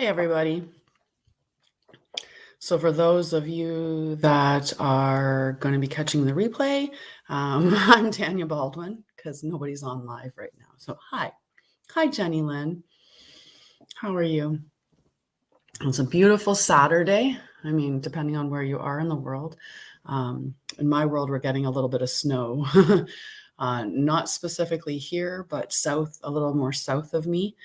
Hi, everybody. So for those of you that are going to be catching the replay, I'm Tanya Baldwin because nobody's on live right now. So hi. Hi, Jenny Lynn. How are you? It's a beautiful Saturday. I mean, depending on where you are in the world. In my world, we're getting a little bit of snow. Not specifically here, but south, a little more south of me,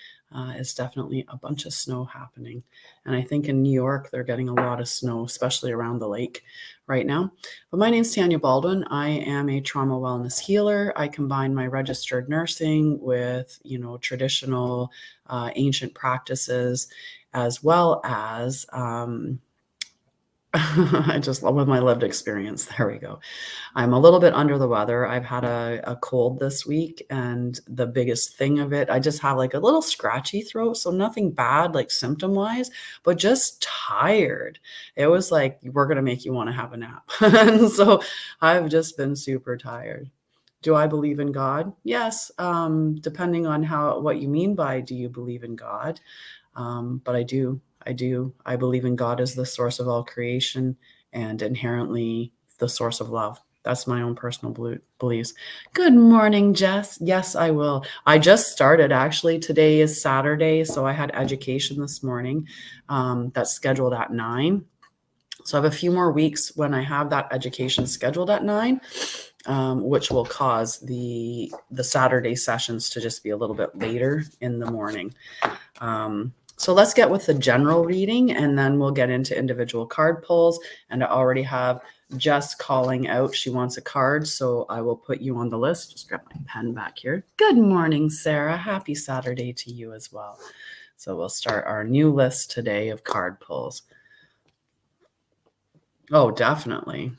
is definitely a bunch of snow happening. And I think in New York, they're getting a lot of snow, especially around the lake right now. But my name's Tanya Baldwin. I am a trauma wellness healer. I combine my registered nursing with, traditional ancient practices, as well as I just love with my lived experience. There we go. I'm a little bit under the weather. I've had a cold this week, and the biggest thing of it, I just have like a little scratchy throat. So nothing bad, like symptom wise, but just tired. It was like, we're going to make you want to have a nap. And so I've just been super tired. Do I believe in God? Yes. Depending on what you mean by do you believe in God? But I do. I believe in God as the source of all creation and inherently the source of love. That's my own personal beliefs. Good morning, Jess. Yes, I will. I just started actually. Today is Saturday, so I had education this morning that's scheduled at 9. So I have a few more weeks when I have that education scheduled at 9, which will cause the Saturday sessions to just be a little bit later in the morning. So let's get with the general reading, and then we'll get into individual card pulls. And I already have Jess calling out. She wants a card, so I will put you on the list. Just grab my pen back here. Good morning, Sarah. Happy Saturday to you as well. So we'll start our new list today of card pulls. Oh, definitely.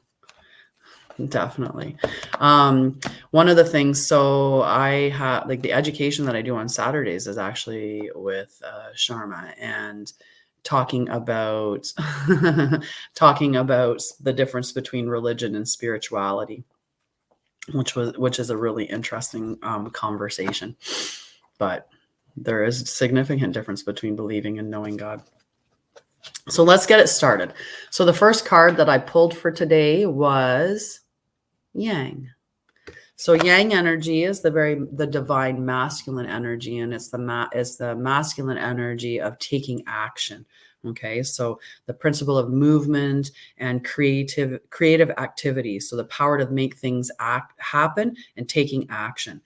Definitely. One of the things, so I have like the education that I do on Saturdays is actually with Sharma, and talking about the difference between religion and spirituality, which is a really interesting conversation. But there is a significant difference between believing and knowing God. So let's get it started. So the first card that I pulled for today was Yang. So Yang energy is the divine masculine energy, and it's the masculine energy of taking action. Okay, so the principle of movement and creative activity. So the power to make things happen and taking action.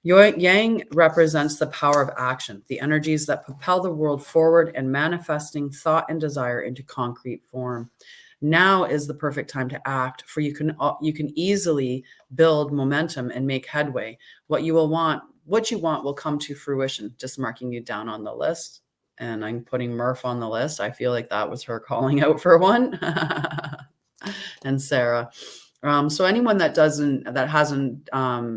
Yang represents the power of action, the energies that propel the world forward and manifesting thought and desire into concrete form. Now is the perfect time to act, for you can easily build momentum and make headway. What you want will come to fruition. Just marking you down on the list, and I'm putting Mirth on the list. I feel like that was her calling out for one. And Sarah. So anyone that hasn't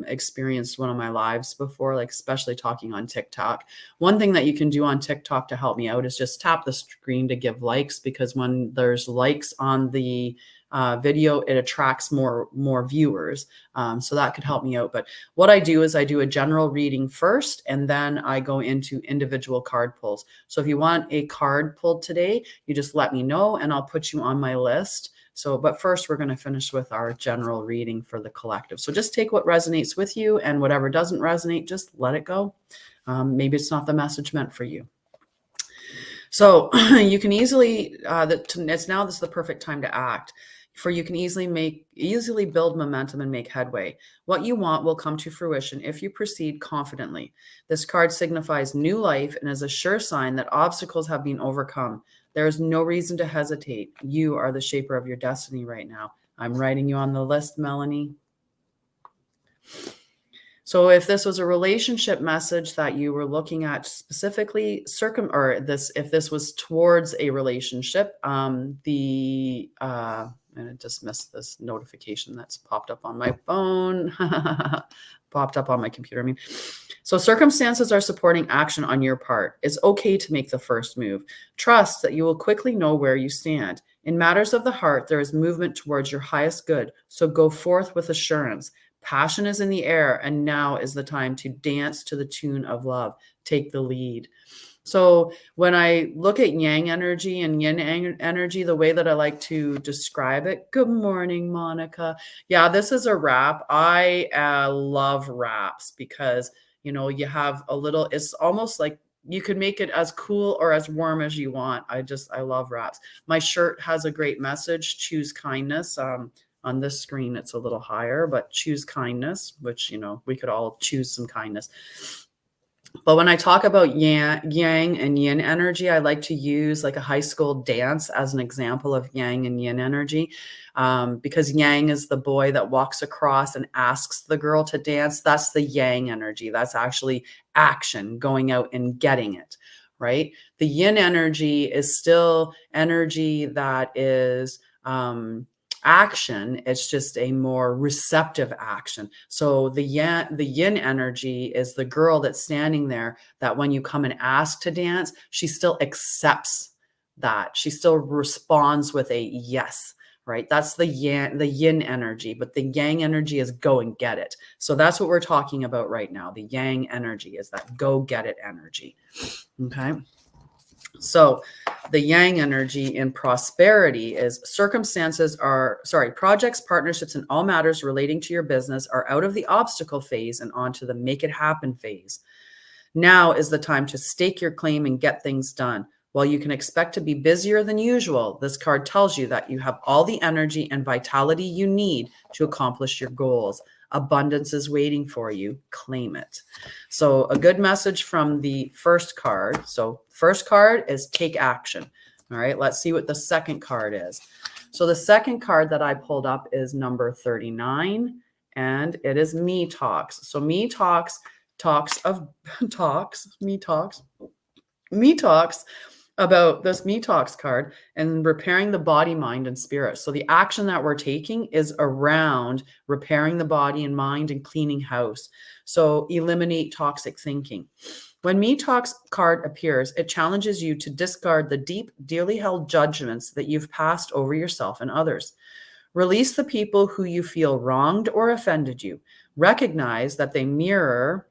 experienced one of my lives before, like especially talking on TikTok, one thing that you can do on TikTok to help me out is just tap the screen to give likes, because when there's likes on the video, it attracts more viewers. So that could help me out. But what I do is I do a general reading first, and then I go into individual card pulls. So if you want a card pulled today, you just let me know and I'll put you on my list. So, but first we're going to finish with our general reading for the collective. So just take what resonates with you, and whatever doesn't resonate, just let it go. Maybe it's not the message meant for you. So you can easily, this is the perfect time to act, for you can easily build momentum and make headway. What you want will come to fruition if you proceed confidently. This card signifies new life and is a sure sign that obstacles have been overcome. There is no reason to hesitate. You are the shaper of your destiny right now. I'm writing you on the list, Melanie. So if this was a relationship message that you were looking at specifically, if this was towards a relationship, and I just missed this notification that's popped up on my phone, popped up on my computer. So circumstances are supporting action on your part. It's okay to make the first move. Trust that you will quickly know where you stand. In matters of the heart, there is movement towards your highest good. So go forth with assurance. Passion is in the air, and now is the time to dance to the tune of love. take the lead. So when I look at yang energy and yin energy, the way that I like to describe it, good morning, Monica. Yeah, this is a wrap. I love wraps because, you know, you have a little, it's almost like you could make it as cool or as warm as you want. I love wraps. My shirt has a great message, choose kindness. On this screen, it's a little higher, but choose kindness, which, you know, we could all choose some kindness. But when I talk about yang and yin energy, I like to use like a high school dance as an example of yang and yin energy, because yang is the boy that walks across and asks the girl to dance. That's the yang energy. That's actually action, going out and getting it, right? The yin energy is still energy that is action. It's just a more receptive action. So the yin energy is the girl that's standing there, that when you come and ask to dance, she still accepts that. She still responds with a yes, right? That's the yin energy, but the yang energy is go and get it. So that's what we're talking about right now. The yang energy is that go get it energy. Okay. So the yang energy in prosperity is projects, partnerships, and all matters relating to your business are out of the obstacle phase and onto the make it happen phase. Now is the time to stake your claim and get things done. While you can expect to be busier than usual, this card tells you that you have all the energy and vitality you need to accomplish your goals. Abundance is waiting for you. Claim it. So a good message from the first card. So first card is take action. All right, let's see what the second card is. So the second card that I pulled up is number 39, and it is Me Talks. So Me Talks about this Me Talks card and repairing the body, mind, and spirit. So the action that we're taking is around repairing the body and mind and cleaning house. So eliminate toxic thinking. When Me Talks card appears, it challenges you to discard the deep, dearly held judgments that you've passed over yourself and others. Release the people who you feel wronged or offended you. Recognize that they mirror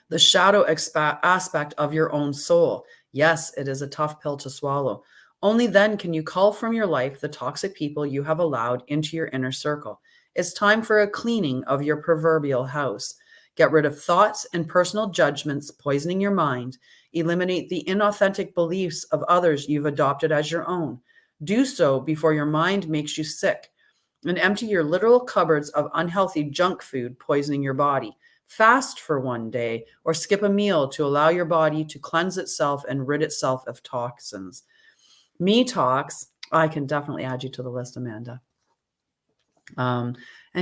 the shadow aspect of your own soul. Yes, it is a tough pill to swallow. Only then can you cull from your life the toxic people you have allowed into your inner circle. It's time for a cleaning of your proverbial house. Get rid of thoughts and personal judgments poisoning your mind. Eliminate the inauthentic beliefs of others you've adopted as your own. Do so before your mind makes you sick. And empty your literal cupboards of unhealthy junk food poisoning your body. Fast for one day or skip a meal to allow your body to cleanse itself and rid itself of toxins. Me Talks, I can definitely add you to the list, Amanda. And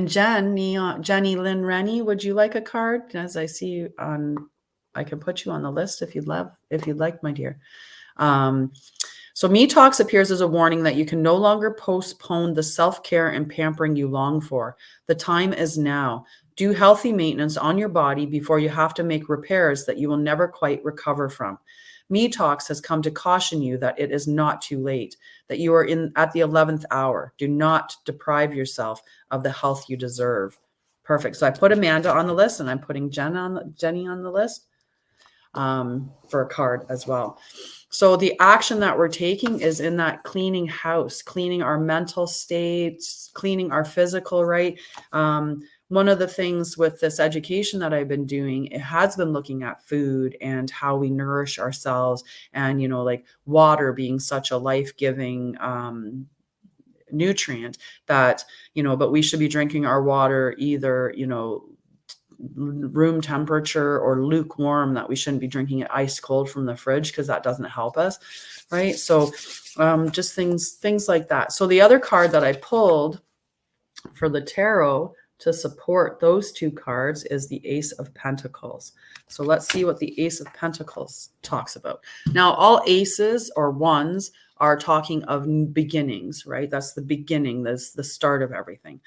Jenny Lynn Rennie, would you like a card? As I see you on, I can put you on the list if you'd like, my dear. So Me Talks appears as a warning that you can no longer postpone the self-care and pampering you long for. The time is now. Do healthy maintenance on your body before you have to make repairs that you will never quite recover from. Me Talks has come to caution you that it is not too late, that you are at the 11th hour. Do not deprive yourself of the health you deserve. Perfect. So I put Amanda on the list, and I'm putting Jenny on the list for a card as well. So the action that we're taking is in that cleaning house, cleaning our mental states, cleaning our physical, right? One of the things with this education that I've been doing, it has been looking at food and how we nourish ourselves, and, you know, like water being such a life-giving nutrient that, you know, but we should be drinking our water either, you know, room temperature or lukewarm, that we shouldn't be drinking it ice cold from the fridge because that doesn't help us, right? So just things like that. So the other card that I pulled for the tarot to support those two cards is the Ace of Pentacles. So let's see what the Ace of Pentacles talks about. Now, all aces or ones are talking of beginnings, right? That's the beginning. That's the start of everything.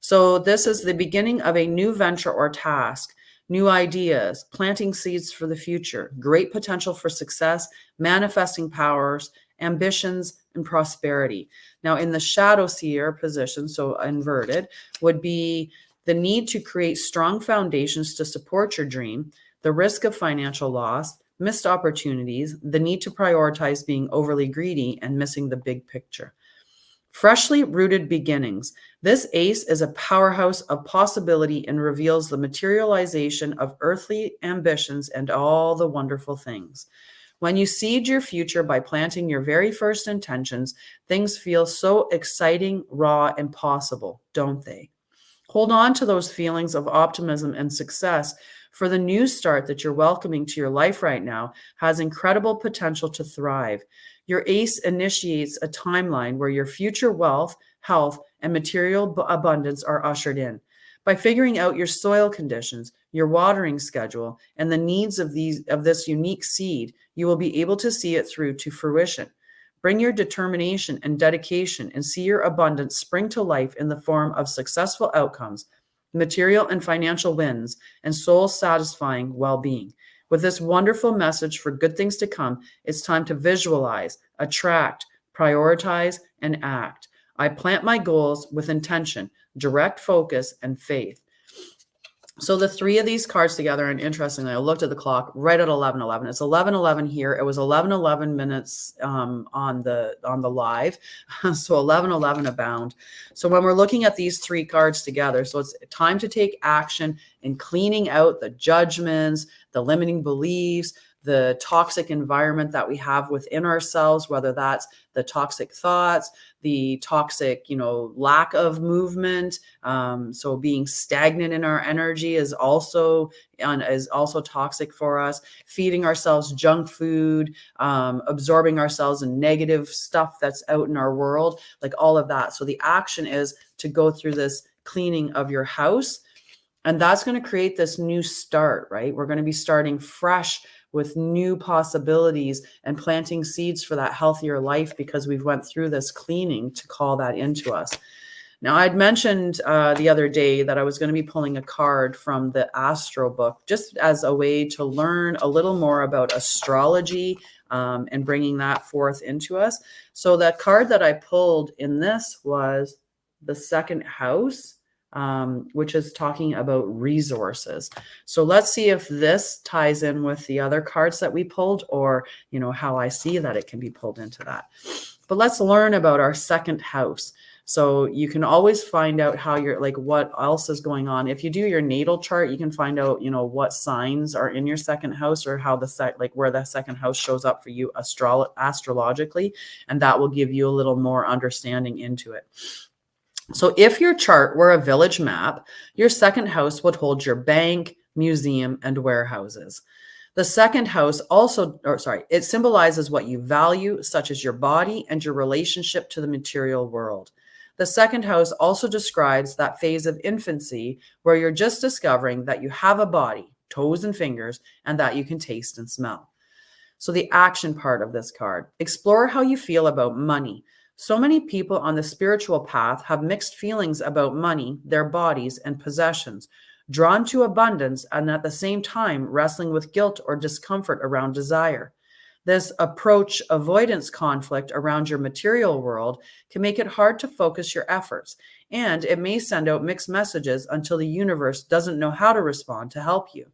So this is the beginning of a new venture or task, new ideas, planting seeds for the future, great potential for success, manifesting powers, ambitions, and prosperity. Now, in the shadow seer position, so inverted, would be the need to create strong foundations to support your dream, the risk of financial loss, missed opportunities, the need to prioritize being overly greedy, and missing the big picture. Freshly rooted beginnings. This ace is a powerhouse of possibility and reveals the materialization of earthly ambitions and all the wonderful things. When you seed your future by planting your very first intentions, things feel so exciting, raw, and possible, don't they? Hold on to those feelings of optimism and success, for the new start that you're welcoming to your life right now has incredible potential to thrive. Your ace initiates a timeline where your future wealth, health, and material abundance are ushered in. By figuring out your soil conditions, your watering schedule, and the needs of this unique seed, you will be able to see it through to fruition. Bring your determination and dedication and see your abundance spring to life in the form of successful outcomes, material and financial wins, and soul-satisfying well-being. With this wonderful message for good things to come, it's time to visualize, attract, prioritize, and act. I plant my goals with intention, direct focus, and faith. So the three of these cards together, and interestingly, I looked at the clock right at 11:11. It's 11:11 here. It was 11:11 minutes on the live, so 11:11 abound. So when we're looking at these three cards together, so it's time to take action in cleaning out the judgments, the limiting beliefs, the toxic environment that we have within ourselves, whether that's the toxic thoughts, the toxic, lack of movement. So being stagnant in our energy is also toxic for us. Feeding ourselves junk food, absorbing ourselves in negative stuff that's out in our world, like all of that. So the action is to go through this cleaning of your house, and that's going to create this new start, right? We're going to be starting fresh with new possibilities and planting seeds for that healthier life because we've went through this cleaning to call that into us. Now, I'd mentioned the other day that I was going to be pulling a card from the Astro book just as a way to learn a little more about astrology and bringing that forth into us. So that card that I pulled in this was the second house, which is talking about resources. So let's see if this ties in with the other cards that we pulled, or, how I see that it can be pulled into that. But let's learn about our second house. So you can always find out how you're, like, what else is going on. If you do your natal chart, you can find out, what signs are in your second house, or how where the second house shows up for you astrologically. And that will give you a little more understanding into it. So if your chart were a village map, your second house would hold your bank, museum, and warehouses. The second house it symbolizes what you value, such as your body and your relationship to the material world. The second house also describes that phase of infancy where you're just discovering that you have a body, toes and fingers, and that you can taste and smell. So the action part of this card, explore how you feel about money. So many people on the spiritual path have mixed feelings about money, their bodies, and possessions, drawn to abundance and at the same time wrestling with guilt or discomfort around desire. This approach avoidance conflict around your material world can make it hard to focus your efforts, and it may send out mixed messages until the universe doesn't know how to respond to help you.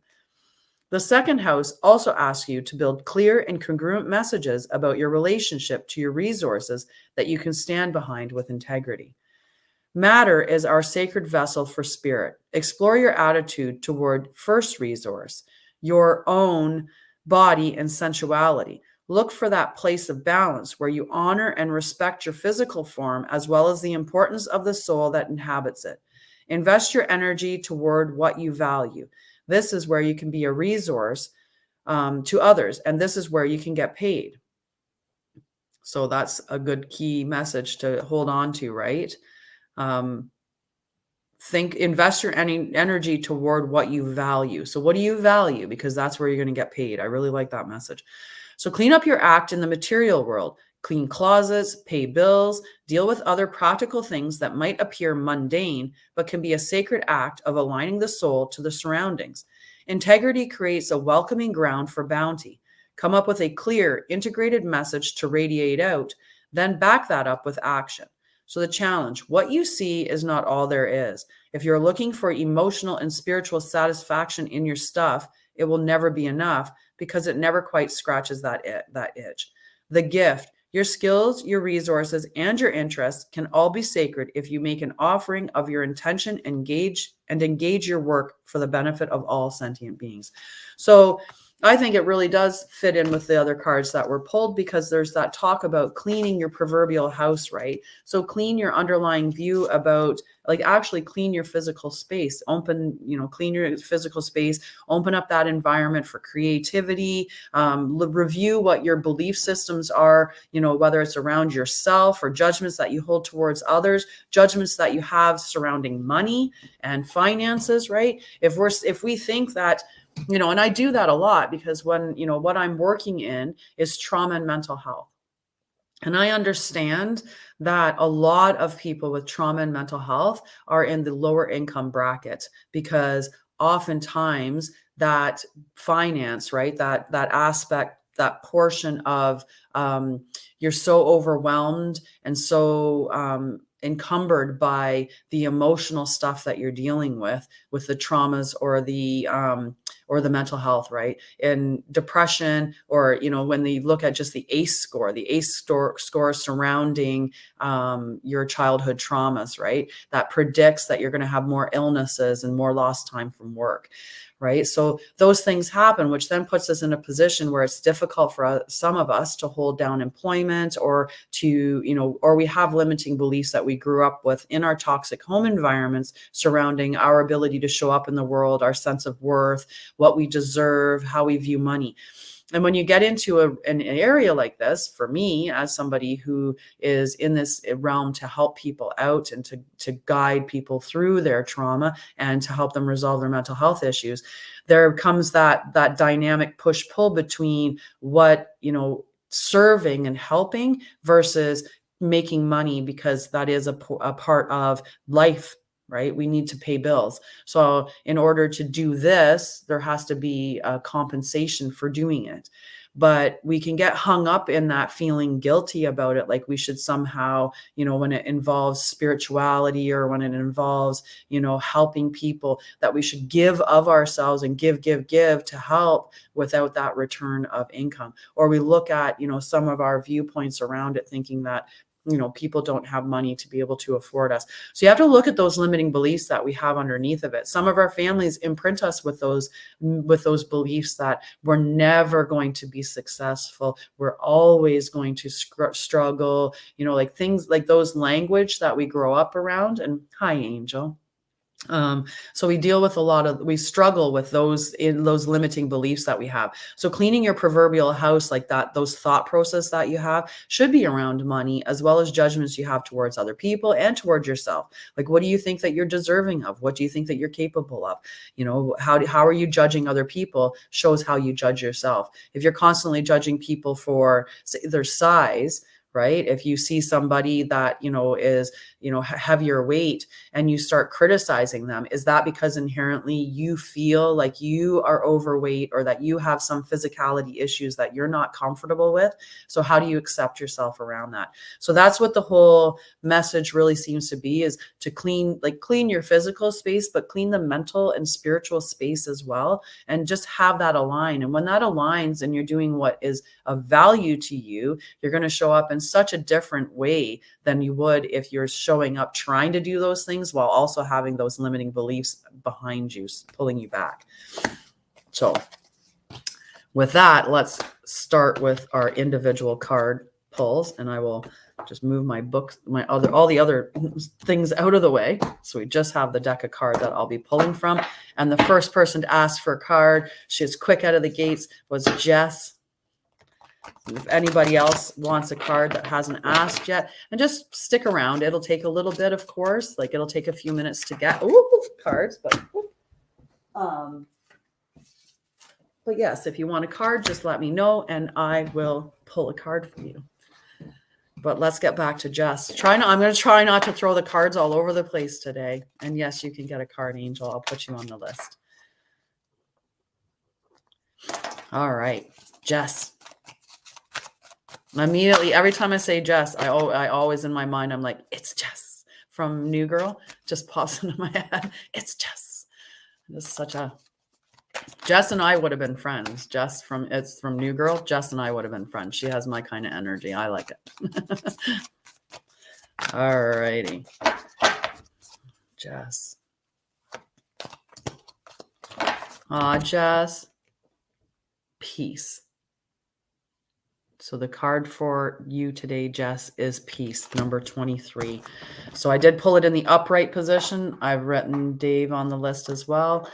The second house also asks you to build clear and congruent messages about your relationship to your resources that you can stand behind with integrity. Matter is our sacred vessel for spirit. Explore your attitude toward first resource, your own body and sensuality. Look for that place of balance where you honor and respect your physical form as well as the importance of the soul that inhabits it. Invest your energy toward what you value. This is where you can be a resource to others, and this is where you can get paid. So that's a good key message to hold on to, right? Invest your energy toward what you value. So what do you value? Because that's where you're going to get paid. I really like that message. So clean up your act in the material world. Clean closets, pay bills, deal with other practical things that might appear mundane, but can be a sacred act of aligning the soul to the surroundings. Integrity creates a welcoming ground for bounty. Come up with a clear, integrated message to radiate out, then back that up with action. So the challenge, what you see is not all there is. If you're looking for emotional and spiritual satisfaction in your stuff, it will never be enough because it never quite scratches that itch. The gift, your skills, your resources, and your interests can all be sacred if you make an offering of your intention, engage your work for the benefit of all sentient beings. So I think it really does fit in with the other cards that were pulled, because there's that talk about cleaning your proverbial house, right? So clean your underlying view about, like, actually clean your physical space, clean your physical space, open up that environment for creativity, review what your belief systems are, whether it's around yourself or judgments that you hold towards others, judgments that you have surrounding money and finances, right? If we think that, and I do that a lot, because when, what I'm working in is trauma and mental health. And I understand that a lot of people with trauma and mental health are in the lower income bracket, because oftentimes that finance, right, that aspect, that portion of, you're so overwhelmed and so encumbered by the emotional stuff that you're dealing with the traumas or the mental health, right? And depression, or, when they look at just the ACE score surrounding your childhood traumas, right? That predicts that you're going to have more illnesses and more lost time from work. Right. So those things happen, which then puts us in a position where it's difficult for some of us to hold down employment, or or we have limiting beliefs that we grew up with in our toxic home environments surrounding our ability to show up in the world, our sense of worth, what we deserve, how we view money. And when you get into an area like this, for me, as somebody who is in this realm to help people out and to guide people through their trauma and to help them resolve their mental health issues, there comes that dynamic push-pull between what, serving and helping versus making money, because that is a part of life. Right? We need to pay bills. So in order to do this, there has to be a compensation for doing it. But we can get hung up in that feeling guilty about it, like we should somehow, when it involves spirituality, or when it involves, helping people, that we should give of ourselves and give to help without that return of income. Or we look at, some of our viewpoints around it, thinking that, people don't have money to be able to afford us. So you have to look at those limiting beliefs that we have underneath of it. Some of our families imprint us with those beliefs that we're never going to be successful. We're always going to struggle, like things like those language that we grow up around. And hi, Angel. So we struggle with those limiting beliefs that we have. So cleaning your proverbial house like that, those thought process that you have should be around money, as well as judgments you have towards other people and towards yourself. Like, what do you think that you're deserving of? What do you think that you're capable of? How are you judging other people shows how you judge yourself. If you're constantly judging people for their size, right? If you see somebody that, is, heavier weight, and you start criticizing them, is that because inherently you feel like you are overweight, or that you have some physicality issues that you're not comfortable with? So how do you accept yourself around that? So that's what the whole message really seems to be, is to clean your physical space, but clean the mental and spiritual space as well. And just have that align. And when that aligns and you're doing what is of value to you, you're going to show up in such a different way than you would if you're showing up trying to do those things while also having those limiting beliefs behind you, pulling you back. So with that, let's start with our individual card pulls, and I will just move my books, all the other things out of the way. So we just have the deck of cards that I'll be pulling from. And the first person to ask for a card, she was quick out of the gates, was Jess. If anybody else wants a card that hasn't asked yet, and just stick around. It'll take a little bit, of course, like it'll take a few minutes to get cards, but yes, if you want a card, just let me know and I will pull a card for you. But let's get back to Jess. I'm going to try not to throw the cards all over the place today. And yes, you can get a card, Angel. I'll put you on the list. All right, Jess. Immediately, every time I say Jess, I always in my mind, I'm like, it's Jess from New Girl. Just pops into my head. It's Jess. It's such a Jess and I would have been friends. It's from New Girl. Jess and I would have been friends. She has my kind of energy. I like it. All righty. Jess. Jess. Peace. So the card for you today, Jess, is peace, number 23. So I did pull it in the upright position. I've written Dave on the list as well.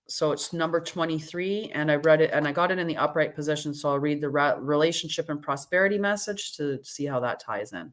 So it's number 23, and I read it and I got it in the upright position. So I'll read the relationship and prosperity message to see how that ties in.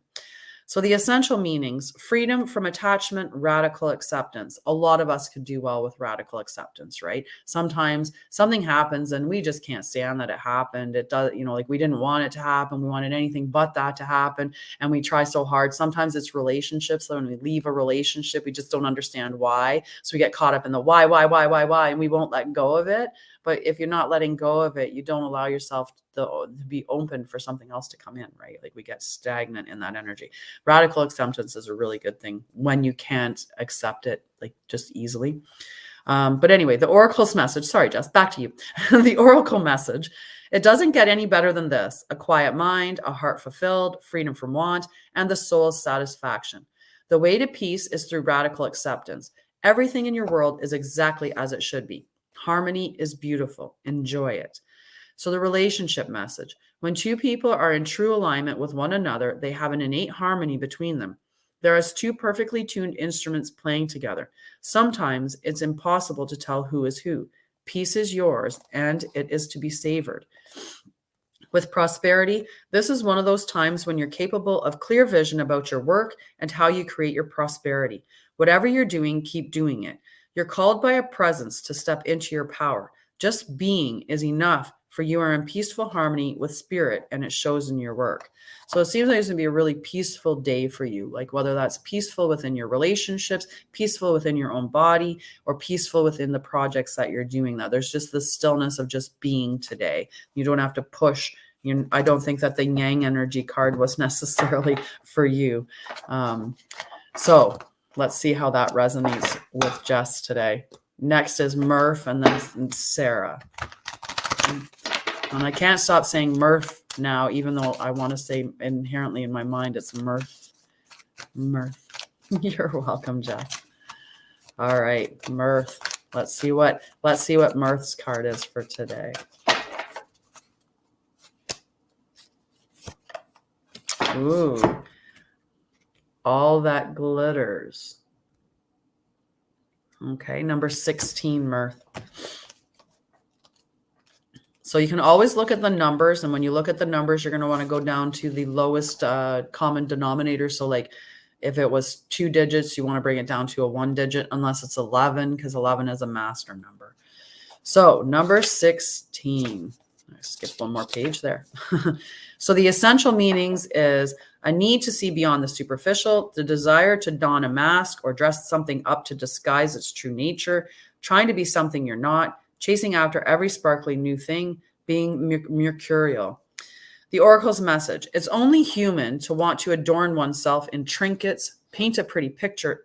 So the essential meanings: freedom from attachment, radical acceptance. A lot of us could do well with radical acceptance, right? Sometimes something happens and we just can't stand that it happened. It does, like we didn't want it to happen. We wanted anything but that to happen. And we try so hard. Sometimes it's relationships. So when we leave a relationship, we just don't understand why. So we get caught up in the why, and we won't let go of it. But if you're not letting go of it, you don't allow yourself to be open for something else to come in, right? Like we get stagnant in that energy. Radical acceptance is a really good thing when you can't accept it, like just easily. But anyway, the oracle's message, sorry, Jess, back to you. The oracle message: it doesn't get any better than this: a quiet mind, a heart fulfilled, freedom from want, and the soul's satisfaction. The way to peace is through radical acceptance. Everything in your world is exactly as it should be. Harmony is beautiful. Enjoy it. So the relationship message: when two people are in true alignment with one another, they have an innate harmony between them. They're as two perfectly tuned instruments playing together. Sometimes it's impossible to tell who is who. Peace is yours, and it is to be savored. With prosperity, this is one of those times when you're capable of clear vision about your work and how you create your prosperity. Whatever you're doing, keep doing it. You're called by a presence to step into your power. Just being is enough, for you are in peaceful harmony with spirit, and it shows in your work. So it seems like it's going to be a really peaceful day for you, like whether that's peaceful within your relationships, peaceful within your own body, or peaceful within the projects that you're doing. That there's just the stillness of just being today. You don't have to push. I don't think that the Yang energy card was necessarily for you. So let's see how that resonates with Jess today. Next is Mirth, and then Sarah. And I can't stop saying Mirth now, even though I want to say inherently in my mind it's Mirth. Mirth. You're welcome, Jess. All right, Mirth. Let's see what Mirth's card is for today. Ooh. All that glitters. Okay, number 16, Mirth. So you can always look at the numbers, and when you look at the numbers, you're going to want to go down to the lowest common denominator. So like if it was 2 digits, you want to bring it down to a 1 digit, unless it's 11, because 11 is a master number. So number 16. I skipped one more page there. So the essential meanings is a need to see beyond the superficial, the desire to don a mask or dress something up to disguise its true nature, trying to be something you're not, chasing after every sparkling new thing, being mercurial. The oracle's message: it's only human to want to adorn oneself in trinkets, paint a pretty picture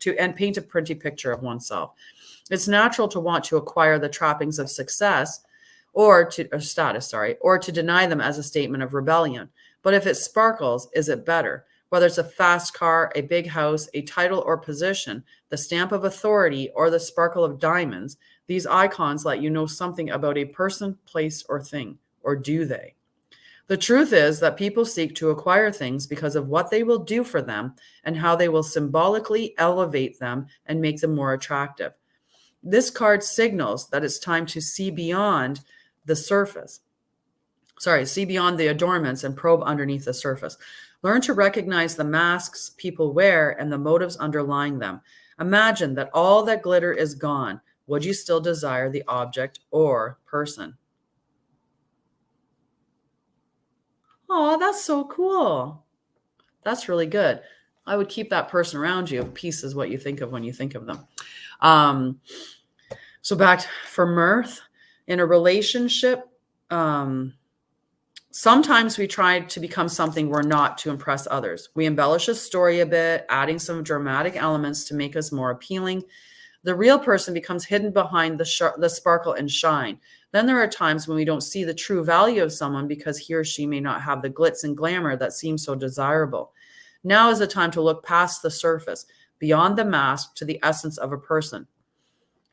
of oneself. It's natural to want to acquire the trappings of success or to deny them as a statement of rebellion. But if it sparkles, is it better? Whether it's a fast car, a big house, a title or position, the stamp of authority, or the sparkle of diamonds, these icons let you know something about a person, place, or thing. Or do they? The truth is that people seek to acquire things because of what they will do for them and how they will symbolically elevate them and make them more attractive. This card signals that it's time to see beyond the surface. See beyond the adornments and probe underneath the surface. Learn to recognize the masks people wear and the motives underlying them. Imagine that all that glitter is gone. Would you still desire the object or person? Oh, that's so cool. That's really good. I would keep that person around you if peace is what you think of when you think of them. So back for Mirth. In a relationship, sometimes we try to become something we're not to impress others. We embellish a story a bit, adding some dramatic elements to make us more appealing. The real person becomes hidden behind the sparkle and shine. Then there are times when we don't see the true value of someone because he or she may not have the glitz and glamour that seems so desirable. Now is the time to look past the surface, beyond the mask, to the essence of a person.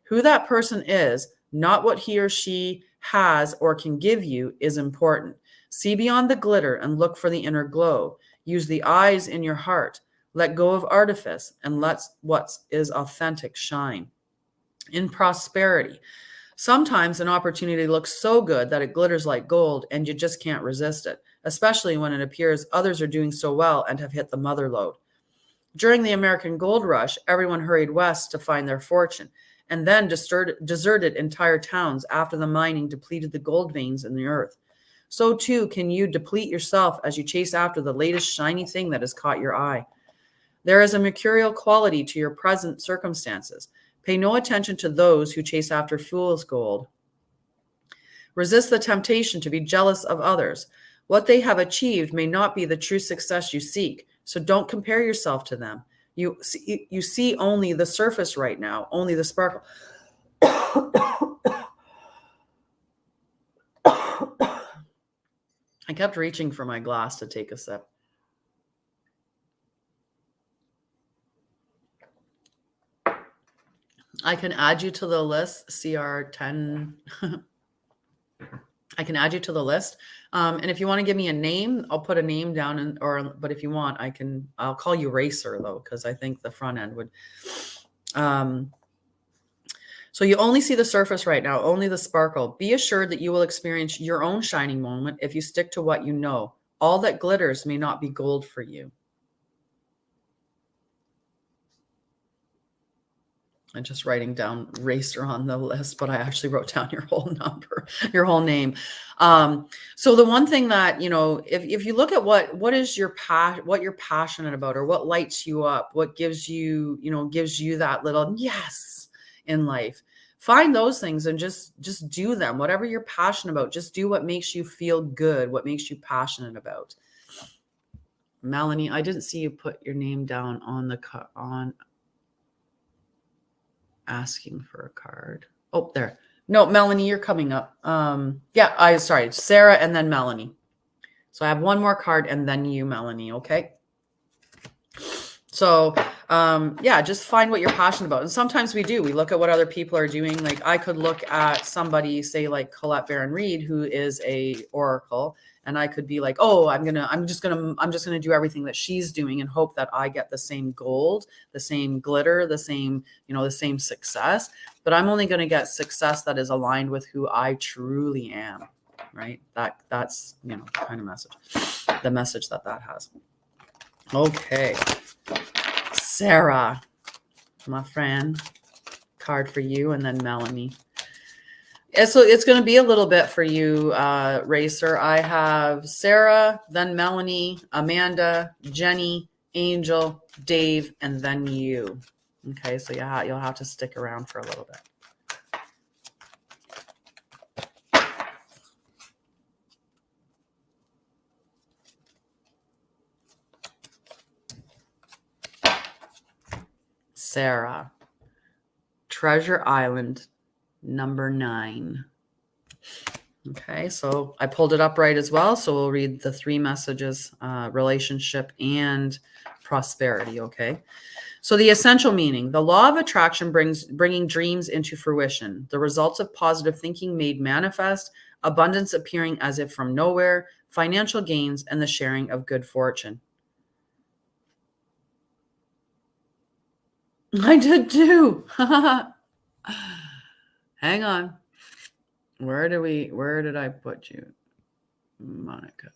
Who that person is, not what he or she has or can give you, is important. See beyond the glitter and look for the inner glow. Use the eyes in your heart. Let go of artifice and let what is authentic shine. In prosperity, sometimes an opportunity looks so good that it glitters like gold and you just can't resist it, especially when it appears others are doing so well and have hit the mother lode. During the American gold rush, everyone hurried west to find their fortune and then deserted entire towns after the mining depleted the gold veins in the earth. So too can you deplete yourself as you chase after the latest shiny thing that has caught your eye. There is a mercurial quality to your present circumstances. Pay no attention to those who chase after fool's gold. Resist the temptation to be jealous of others. What they have achieved may not be the true success you seek, so don't compare yourself to them. You see only the surface right now, only the sparkle. I kept reaching for my glass to take a sip. I can add you to the list, CR10. I can add you to the list. And if you want to give me a name, I'll put a name down, but if you want, I'll call you Racer though, because I think the front end would. So you only see the surface right now, only the sparkle. Be assured that you will experience your own shining moment if you stick to what you know. All that glitters may not be gold for you. I'm just writing down Racer on the list, but I actually wrote down your whole number, your whole name. So the one thing that, if you look at what is what you're passionate about, or what lights you up, what gives you that little yes in life, find those things and just do them. Whatever you're passionate about, just do what makes you feel good, what makes you passionate about. Melanie, I didn't see you put your name down on asking for a card. Oh, there. No, Melanie, you're coming up. Sorry, Sarah and then Melanie. So I have one more card and then you, Melanie. Okay. So, just find what you're passionate about. And sometimes we look at what other people are doing. Like I could look at somebody, say like Colette Baron Reed, who is a oracle. And I could be like, oh, I'm just gonna do everything that she's doing and hope that I get the same gold, the same glitter, the same success. But I'm only going to get success that is aligned with who I truly am, right? That's kind of message, the message that has. Okay, Sarah, my friend, card for you, and then Melanie. So it's going to be a little bit for you, Racer. I have Sarah, then Melanie, Amanda, Jenny, Angel, Dave, and then you. Okay, so yeah, you'll have to stick around for a little bit. Sarah, Treasure Island, number 9. Okay, so I pulled it up right as well. So we'll read the 3 messages, relationship and prosperity. Okay, so the essential meaning: the law of attraction bringing dreams into fruition, the results of positive thinking made manifest, abundance appearing as if from nowhere, financial gains, and the sharing of good fortune. I did too. Hang on. Where did I put you? Monica.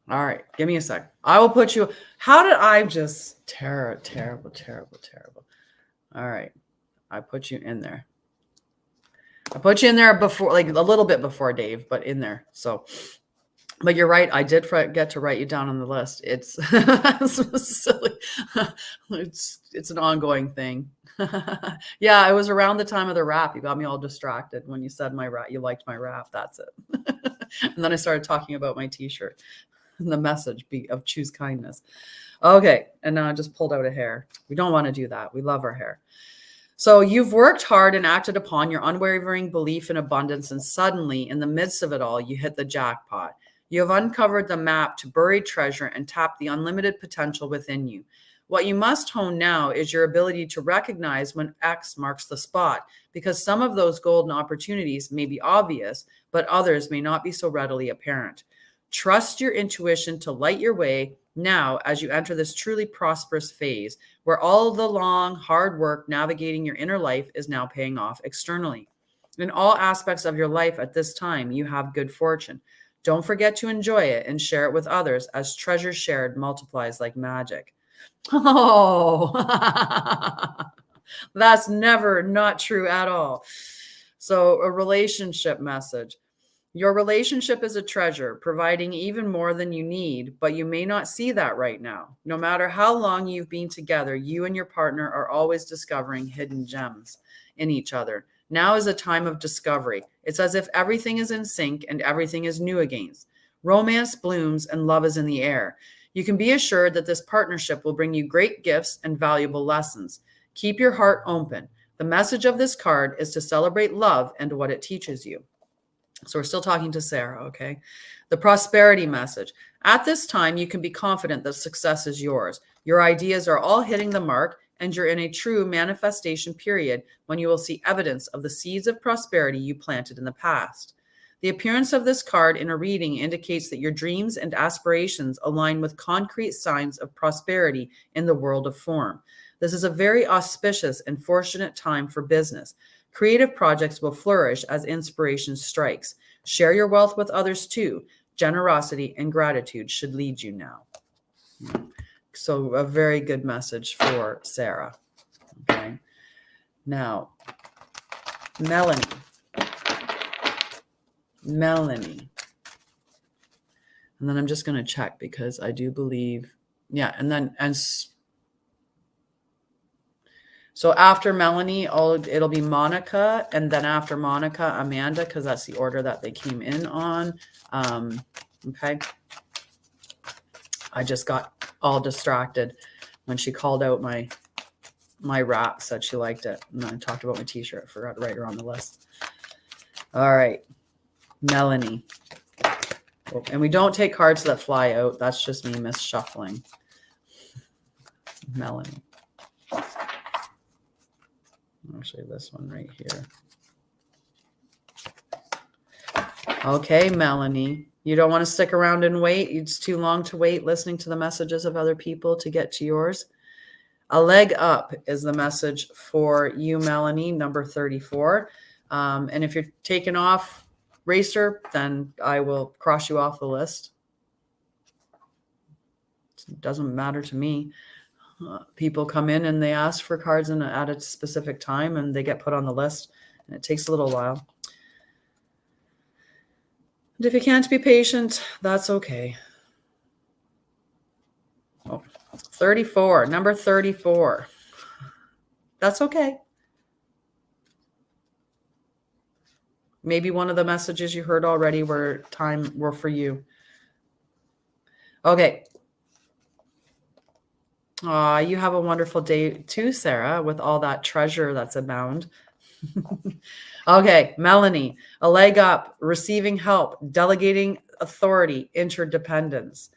All right. Give me a sec. I will put you. How did I just terrible. All right. I put you in there. I put you in there before, like a little bit before Dave, but in there. So, but you're right. I did forget to write you down on the list. It's silly. It's an ongoing thing. Yeah, it was around the time of the rap. You got me all distracted when you said my rap. You liked my rap. That's it. And then I started talking about my t-shirt and the message of choose kindness. Okay. And now I just pulled out a hair. We don't want to do that. We love our hair. So you've worked hard and acted upon your unwavering belief in abundance, and suddenly, in the midst of it all, you hit the jackpot. You have uncovered the map to buried treasure and tapped the unlimited potential within you. What you must hone now is your ability to recognize when X marks the spot, because some of those golden opportunities may be obvious, but others may not be so readily apparent. Trust your intuition to light your way now as you enter this truly prosperous phase, where all the long, hard work navigating your inner life is now paying off externally. In all aspects of your life at this time, you have good fortune. Don't forget to enjoy it and share it with others, as treasure shared multiplies like magic. Oh, that's never not true at all. So, a relationship message. Your relationship is a treasure, providing even more than you need, but you may not see that right now. No matter how long you've been together, you and your partner are always discovering hidden gems in each other. Now is a time of discovery. It's as if everything is in sync and everything is new again. Romance blooms and love is in the air. You can be assured that this partnership will bring you great gifts and valuable lessons. Keep your heart open. The message of this card is to celebrate love and what it teaches you. So we're still talking to Sarah, okay? The prosperity message. At this time, you can be confident that success is yours. Your ideas are all hitting the mark, and you're in a true manifestation period when you will see evidence of the seeds of prosperity you planted in the past. The appearance of this card in a reading indicates that your dreams and aspirations align with concrete signs of prosperity in the world of form. This is a very auspicious and fortunate time for business. Creative projects will flourish as inspiration strikes. Share your wealth with others too. Generosity and gratitude should lead you now. So a very good message for Sarah. Okay. Now, Melanie. And then I'm just going to check because I do believe, yeah. So after Melanie, it'll be Monica, and then after Monica, Amanda, because that's the order that they came in on. Okay. I just got all distracted when she called out my wrap, said she liked it. And I talked about my t-shirt. I forgot to write her on the list. All right. Melanie. And we don't take cards that fly out. That's just me misshuffling. Melanie. Actually, this one right here. Okay, Melanie. You don't want to stick around and wait. It's too long to wait listening to the messages of other people to get to yours. A leg up is the message for you, Melanie, number 34. And if you're taking off racer, then I will cross you off the list. It doesn't matter to me. People come in and they ask for cards at a specific time and they get put on the list, and it takes a little while. And if you can't be patient, that's okay. Oh, 34, number 34. That's okay. Maybe one of the messages you heard already were for you. Okay. You have a wonderful day too, Sarah, with all that treasure that's abound. Okay, Melanie, a leg up, receiving help, delegating authority, interdependence.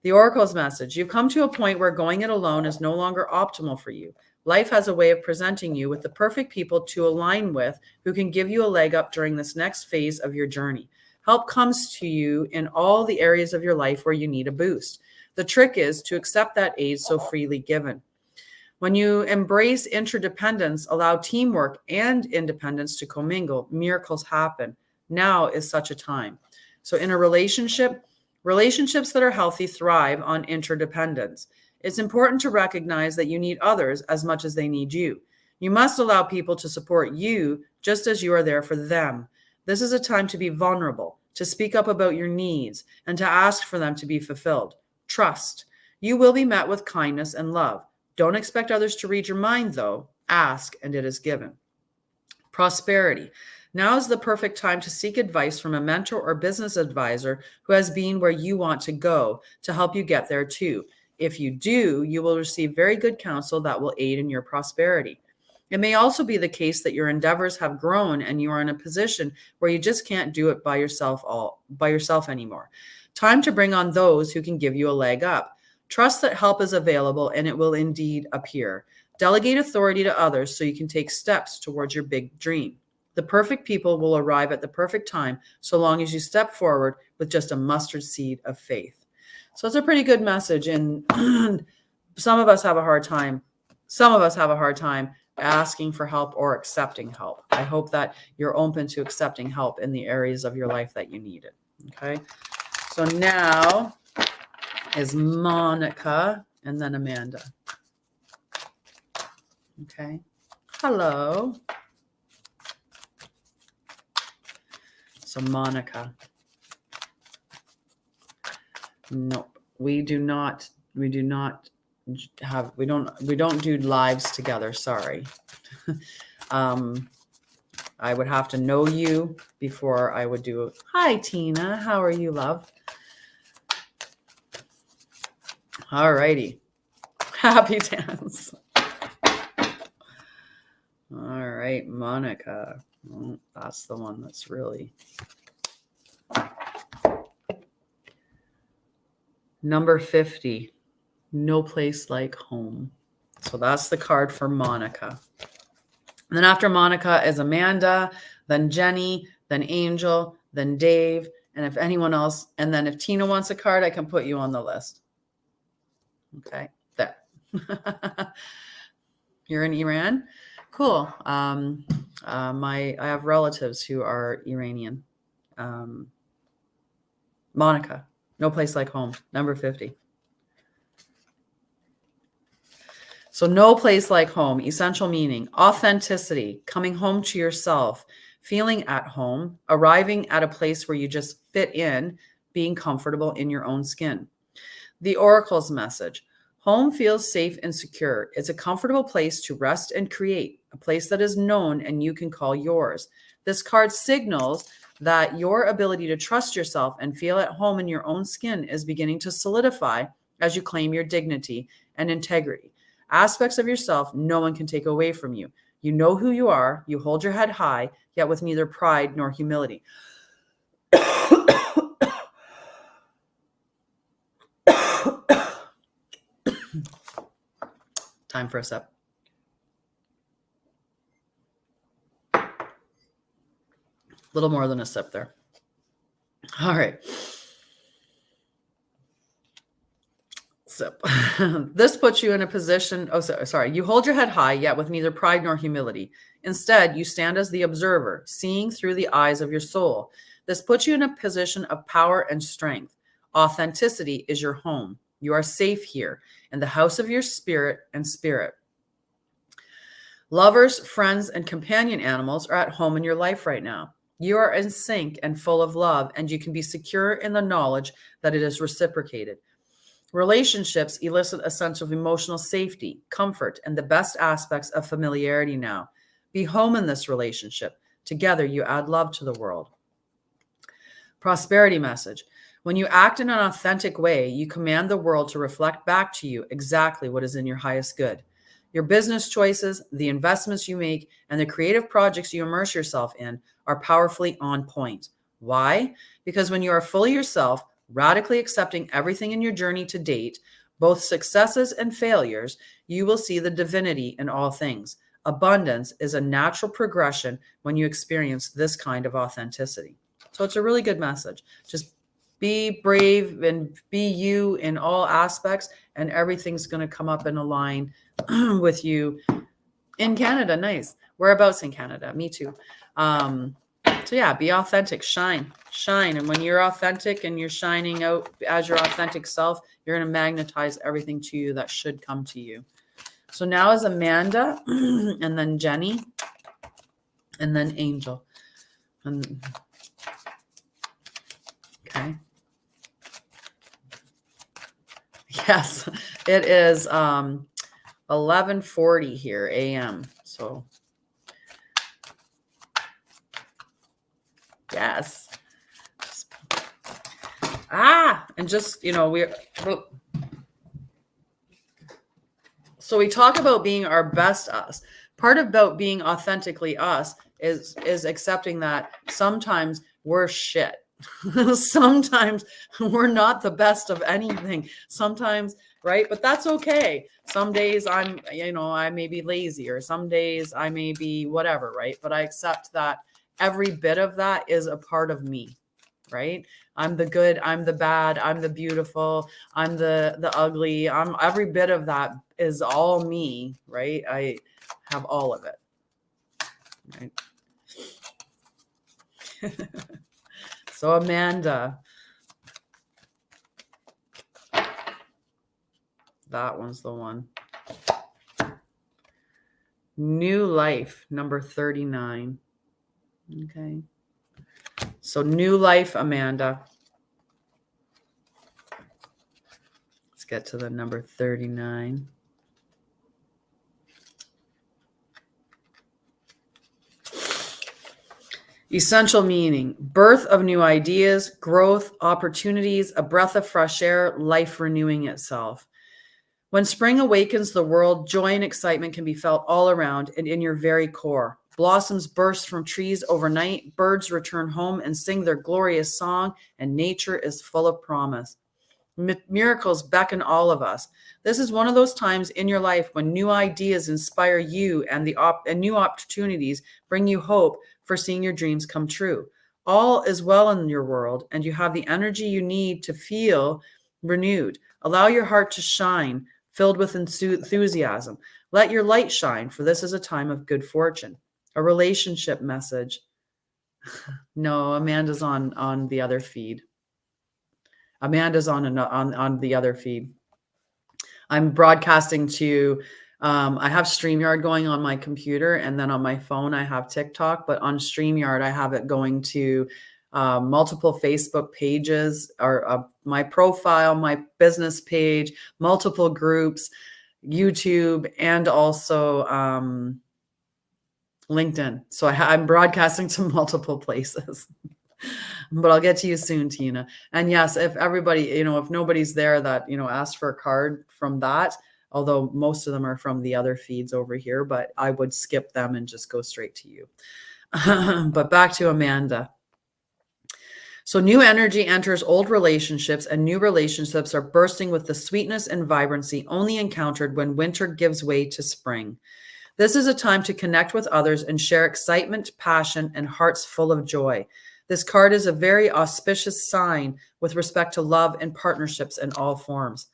The Oracle's message. You've come to a point where going it alone is no longer optimal for you. Life has a way of presenting you with the perfect people to align with who can give you a leg up during this next phase of your journey. Help comes to you in all the areas of your life where you need a boost. The trick is to accept that aid so freely given. When you embrace interdependence, allow teamwork and independence to commingle, miracles happen. Now is such a time. So in a relationship, relationships that are healthy thrive on interdependence. It's important to recognize that you need others as much as they need you. You must allow people to support you just as you are there for them. This is a time to be vulnerable, to speak up about your needs, and to ask for them to be fulfilled. Trust. You will be met with kindness and love. Don't expect others to read your mind, though. Ask, and it is given. Prosperity. Now is the perfect time to seek advice from a mentor or business advisor who has been where you want to go to help you get there too. If you do, you will receive very good counsel that will aid in your prosperity. It may also be the case that your endeavors have grown and you are in a position where you just can't do it by yourself anymore. Time to bring on those who can give you a leg up. Trust that help is available and it will indeed appear. Delegate authority to others so you can take steps towards your big dream. The perfect people will arrive at the perfect time so long as you step forward with just a mustard seed of faith. So it's a pretty good message. And some of us have a hard time. Some of us have a hard time asking for help or accepting help. I hope that you're open to accepting help in the areas of your life that you need it. Okay. So now is Monica and then Amanda. Okay. Hello. So Monica. Nope. We don't do lives together. Sorry. I would have to know you before I would do. Hi, Tina. How are you, love? All righty. Happy dance. All right, Monica. Oh, that's the one that's really. Number 50. No place like home. So that's the card for Monica. And then after Monica is Amanda, then Jenny, then Angel, then Dave, and if anyone else, and then if Tina wants a card, I can put you on the list. Okay, there. You're in Iran? Cool. I have relatives who are Iranian. Monica, no place like home, number 50. So no place like home, essential meaning, authenticity, coming home to yourself, feeling at home, arriving at a place where you just fit in, being comfortable in your own skin. The Oracle's message, home feels safe and secure. It's a comfortable place to rest and create, a place that is known and you can call yours. This card signals that your ability to trust yourself and feel at home in your own skin is beginning to solidify as you claim your dignity and integrity. Aspects of yourself no one can take away from you. You know who you are. You hold your head high, yet with neither pride nor humility. Time for a sip. A little more than a sip there. All right. Sip. This puts you in a position. Oh, sorry. You hold your head high, yet with neither pride nor humility. Instead, you stand as the observer, seeing through the eyes of your soul. This puts you in a position of power and strength. Authenticity is your home. You are safe here in the house of your spirit and spirit. Lovers, friends, and companion animals are at home in your life right now. You are in sync and full of love, and you can be secure in the knowledge that it is reciprocated. Relationships elicit a sense of emotional safety, comfort, and the best aspects of familiarity now. Be home in this relationship. Together, you add love to the world. Prosperity message. When you act in an authentic way, you command the world to reflect back to you exactly what is in your highest good. Your business choices, the investments you make, and the creative projects you immerse yourself in are powerfully on point. Why? Because when you are fully yourself, radically accepting everything in your journey to date, both successes and failures, you will see the divinity in all things. Abundance is a natural progression when you experience this kind of authenticity. So it's a really good message. Just be brave and be you in all aspects, and everything's going to come up in a line with you. In Canada, nice. Whereabouts in Canada? Me too. So yeah, be authentic, shine. And when you're authentic and you're shining out as your authentic self, you're going to magnetize everything to you that should come to you. So now is Amanda, and then Jenny, and then Angel. Okay. Yes, it is 11:40 here a.m. So yes. And just, so we talk about being our best us. Part about being authentically us is accepting that sometimes we're shit. Sometimes we're not the best of anything. Sometimes, right? But that's okay. Some days I may be lazy, or some days I may be whatever, right? But I accept that every bit of that is a part of me, right? I'm the good, I'm the bad, I'm the beautiful, I'm the ugly. I'm every bit of that is all me, right? I have all of it, right? So Amanda, that one's the one. New life, number 39. Okay. So new life, Amanda. Let's get to the number 39. Essential meaning: birth of new ideas, growth, opportunities, a breath of fresh air, life renewing itself. When spring awakens the world, joy and excitement can be felt all around and in your very core. Blossoms burst from trees overnight, birds return home and sing their glorious song, and nature is full of promise. Miracles beckon all of us. This is one of those times in your life when new ideas inspire you, and new opportunities bring you hope for seeing your dreams come true. All is well in your world, and you have the energy you need to feel renewed. Allow your heart to shine, filled with enthusiasm. Let your light shine, for this is a time of good fortune. A relationship message. No, Amanda's on the other feed. Amanda's on the other feed. I'm broadcasting to, I have StreamYard going on my computer, and then on my phone I have TikTok, but on StreamYard I have it going to multiple Facebook pages, or my profile, my business page, multiple groups, YouTube, and also LinkedIn. So I'm broadcasting to multiple places. But I'll get to you soon, Tina. And yes, if everybody, if nobody's there that, asked for a card from that, although most of them are from the other feeds over here, but I would skip them and just go straight to you. But back to Amanda. So new energy enters old relationships, and new relationships are bursting with the sweetness and vibrancy only encountered when winter gives way to spring. This is a time to connect with others and share excitement, passion, and hearts full of joy. This card is a very auspicious sign with respect to love and partnerships in all forms.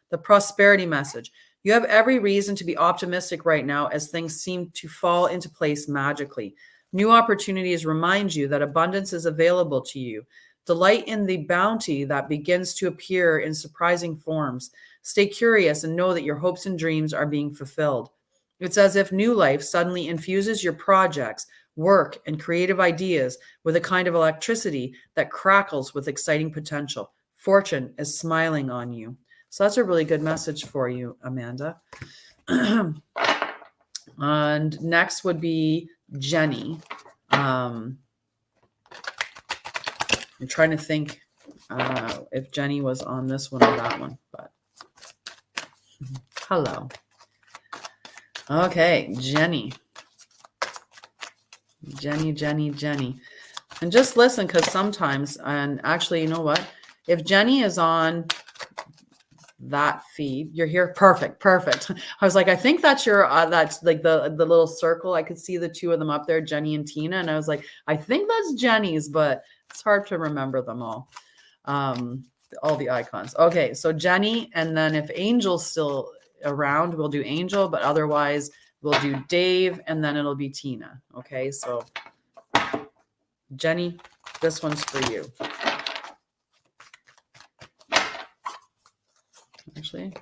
The prosperity message. You have every reason to be optimistic right now, as things seem to fall into place magically. New opportunities remind you that abundance is available to you. Delight in the bounty that begins to appear in surprising forms. Stay curious and know that your hopes and dreams are being fulfilled. It's as if new life suddenly infuses your projects, work, and creative ideas with a kind of electricity that crackles with exciting potential. Fortune is smiling on you. So that's a really good message for you, Amanda. And next would be Jenny. I'm trying to think if Jenny was on this one or that one, but hello. Okay, Jenny. And just listen, because sometimes, and actually, you know what? If Jenny is on that feed, you're here. Perfect. I was like, I think that's your, that's like the little circle. I could see the two of them up there, Jenny and Tina. And I was like, I think that's Jenny's, but it's hard to remember them all. All the icons. Okay, so Jenny, and then if Angel's still around, we'll do Angel, but otherwise we'll do Dave, and then it'll be Tina. Okay, so Jenny, this one's for you. Actually,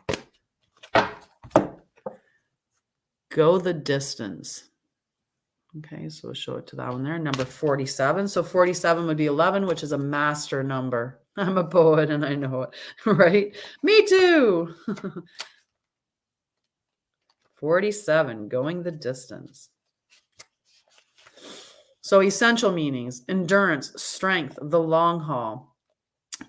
go the distance. Okay, so we'll show it to that one there. Number 47. So 47 would be 11, which is a master number. I'm a poet and I know it, right? Me too. 47, going the distance. So essential meanings: endurance, strength, the long haul.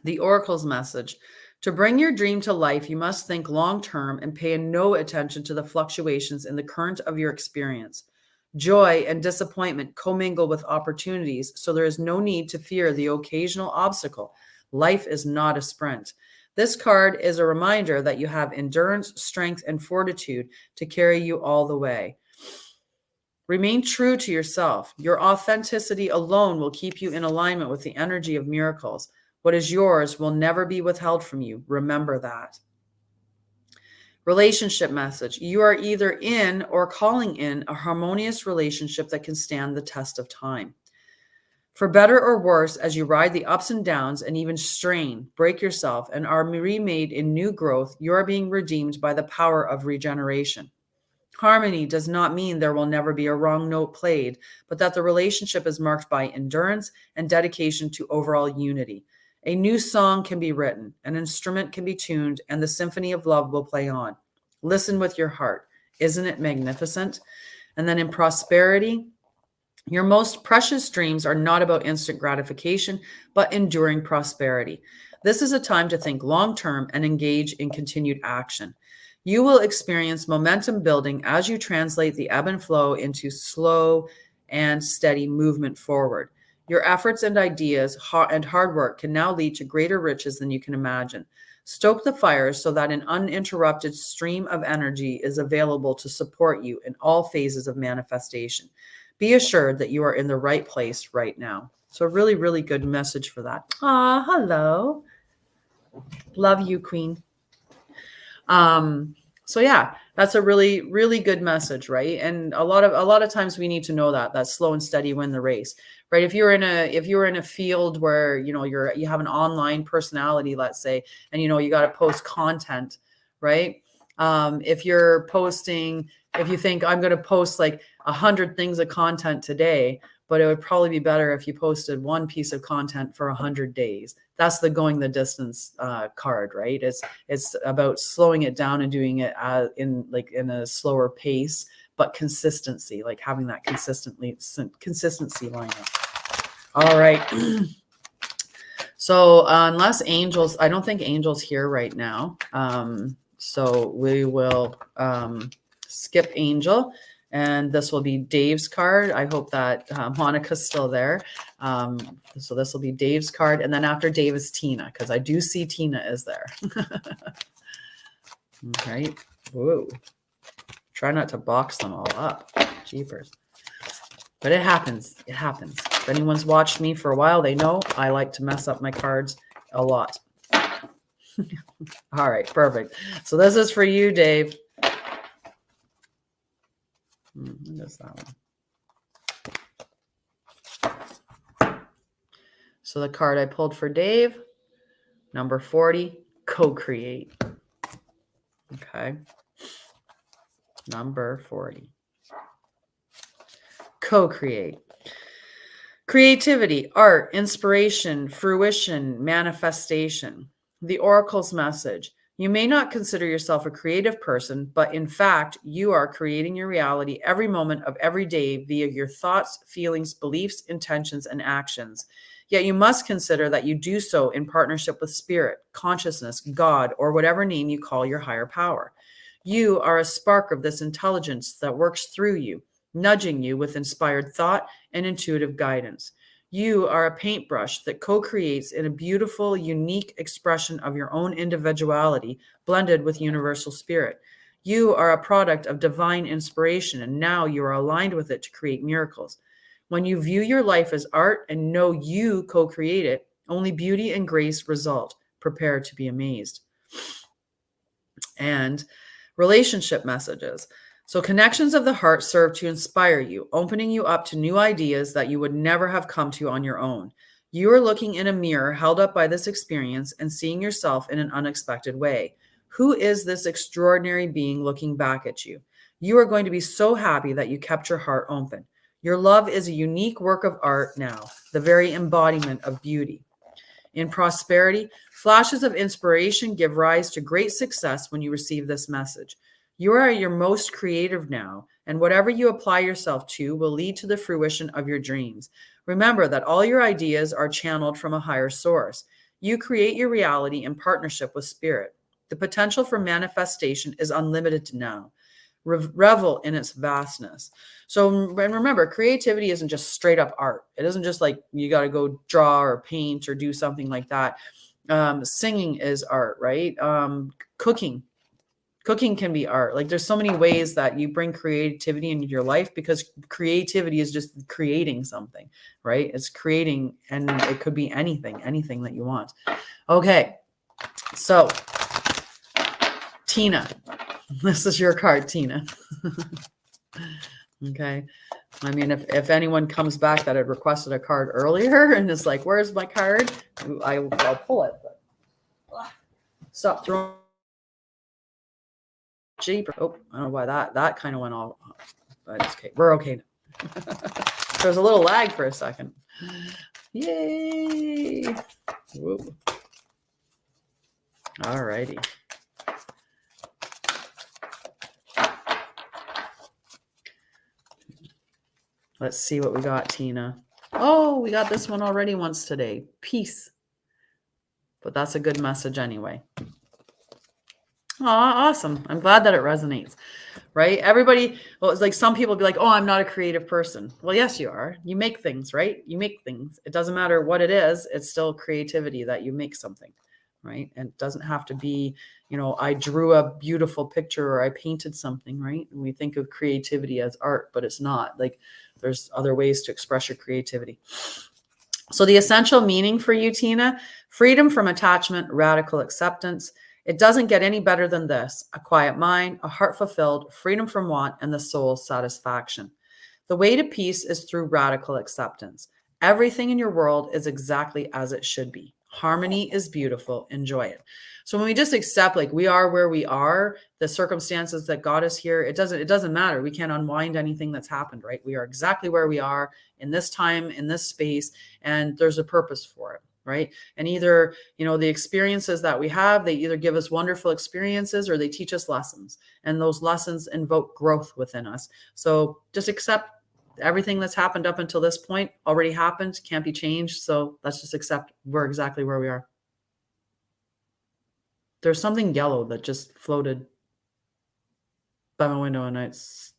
The Oracle's message: to bring your dream to life, you must think long term and pay no attention to the fluctuations in the current of your experience. Joy and disappointment commingle with opportunities, so there is no need to fear the occasional obstacle. Life is not a sprint. This card is a reminder that you have endurance, strength, and fortitude to carry you all the way. Remain true to yourself. Your authenticity alone will keep you in alignment with the energy of miracles. What is yours will never be withheld from you. Remember that. Relationship message. You are either in or calling in a harmonious relationship that can stand the test of time. For better or worse, as you ride the ups and downs and even strain, break yourself, and are remade in new growth, you are being redeemed by the power of regeneration. Harmony does not mean there will never be a wrong note played, but that the relationship is marked by endurance and dedication to overall unity. A new song can be written, an instrument can be tuned, and the symphony of love will play on. Listen with your heart. Isn't it magnificent? And then in prosperity, your most precious dreams are not about instant gratification, but enduring prosperity. This is a time to think long-term and engage in continued action. You will experience momentum building as you translate the ebb and flow into slow and steady movement forward. Your efforts and ideas and hard work can now lead to greater riches than you can imagine. Stoke the fires so that an uninterrupted stream of energy is available to support you in all phases of manifestation. Be assured that you are in the right place right now. So a really, really good message for that. Ah, hello. Love you, Queen. So yeah, that's a really, really good message, right? And a lot of times we need to know that slow and steady win the race, right? If you're in a field where, you have an online personality, let's say, and, you got to post content, right? If you think I'm going to post like 100 things of content today, but it would probably be better if you posted one piece of content for 100 days. That's the going the distance card, right? It's about slowing it down and doing it in a slower pace, but consistency, like having that consistency line up. All right. So unless angels, I don't think angels here right now. So we will skip angel. And this will be Dave's card. I hope that Monica's still there. So this will be Dave's card. And then after Dave is Tina, because I do see Tina is there. Okay. Whoa. Try not to box them all up. Jeepers. But it happens. It happens. If anyone's watched me for a while, they know I like to mess up my cards a lot. All right. Perfect. So this is for you, Dave. What is that one? So the card I pulled for Dave, number 40, CoCreate. Okay. Number 40. CoCreate. Creativity, art, inspiration, fruition, manifestation. The Oracle's message. You may not consider yourself a creative person, but in fact, you are creating your reality every moment of every day via your thoughts, feelings, beliefs, intentions, and actions. Yet you must consider that you do so in partnership with spirit, consciousness, God, or whatever name you call your higher power. You are a spark of this intelligence that works through you, nudging you with inspired thought and intuitive guidance. You are a paintbrush that co-creates in a beautiful, unique expression of your own individuality, blended with universal spirit. You are a product of divine inspiration, and now you are aligned with it to create miracles. When you view your life as art and know you co-create it, only beauty and grace result. Prepare to be amazed. And relationship messages. So connections of the heart serve to inspire you, opening you up to new ideas that you would never have come to on your own. You are looking in a mirror held up by this experience and seeing yourself in an unexpected way. Who is this extraordinary being looking back at you? You are going to be so happy that you kept your heart open. Your love is a unique work of art now, the very embodiment of beauty. In prosperity, flashes of inspiration give rise to great success when you receive this message. You are your most creative now, and whatever you apply yourself to will lead to the fruition of your dreams. Remember that all your ideas are channeled from a higher source. You create your reality in partnership with spirit. The potential for manifestation is unlimited now. Revel in its vastness. So, and remember, creativity isn't just straight up art. It isn't just like you got to go draw or paint or do something like that. Singing is art, right? Cooking can be art. Like there's so many ways that you bring creativity into your life, because creativity is just creating something, right? It's creating, and it could be anything that you want. Okay. So Tina, this is your card, Tina. Okay. I mean, if anyone comes back that had requested a card earlier and is like, where's my card? I'll pull it. But stop throwing. Jeep. Oh, I don't know why that kind of went all, but it's okay. We're okay. There was a little lag for a second. Yay. Whoa. All righty. Let's see what we got, Tina. Oh, we got this one already once today. Peace. But that's a good message anyway. Oh, awesome. I'm glad that it resonates, right? Everybody, well, it's like some people be like, oh, I'm not a creative person. Well, yes, you are. You make things, right? You make things. It doesn't matter what it is. It's still creativity that you make something, right? And it doesn't have to be, I drew a beautiful picture or I painted something, right? And we think of creativity as art, but it's not. Like there's other ways to express your creativity. So the essential meaning for you, Tina: freedom from attachment, radical acceptance. It doesn't get any better than this: a quiet mind, a heart fulfilled, freedom from want, and the soul's satisfaction. The way to peace is through radical acceptance. Everything in your world is exactly as it should be. Harmony is beautiful. Enjoy it. So when we just accept, like, we are where we are, the circumstances that got us here, it doesn't matter. We can't unwind anything that's happened, right? We are exactly where we are in this time, in this space, and there's a purpose for it. Right. And either, the experiences that we have, they either give us wonderful experiences or they teach us lessons, and those lessons invoke growth within us. So just accept everything that's happened up until this point already happened, can't be changed. So let's just accept we're exactly where we are. There's something yellow that just floated by my window, and it's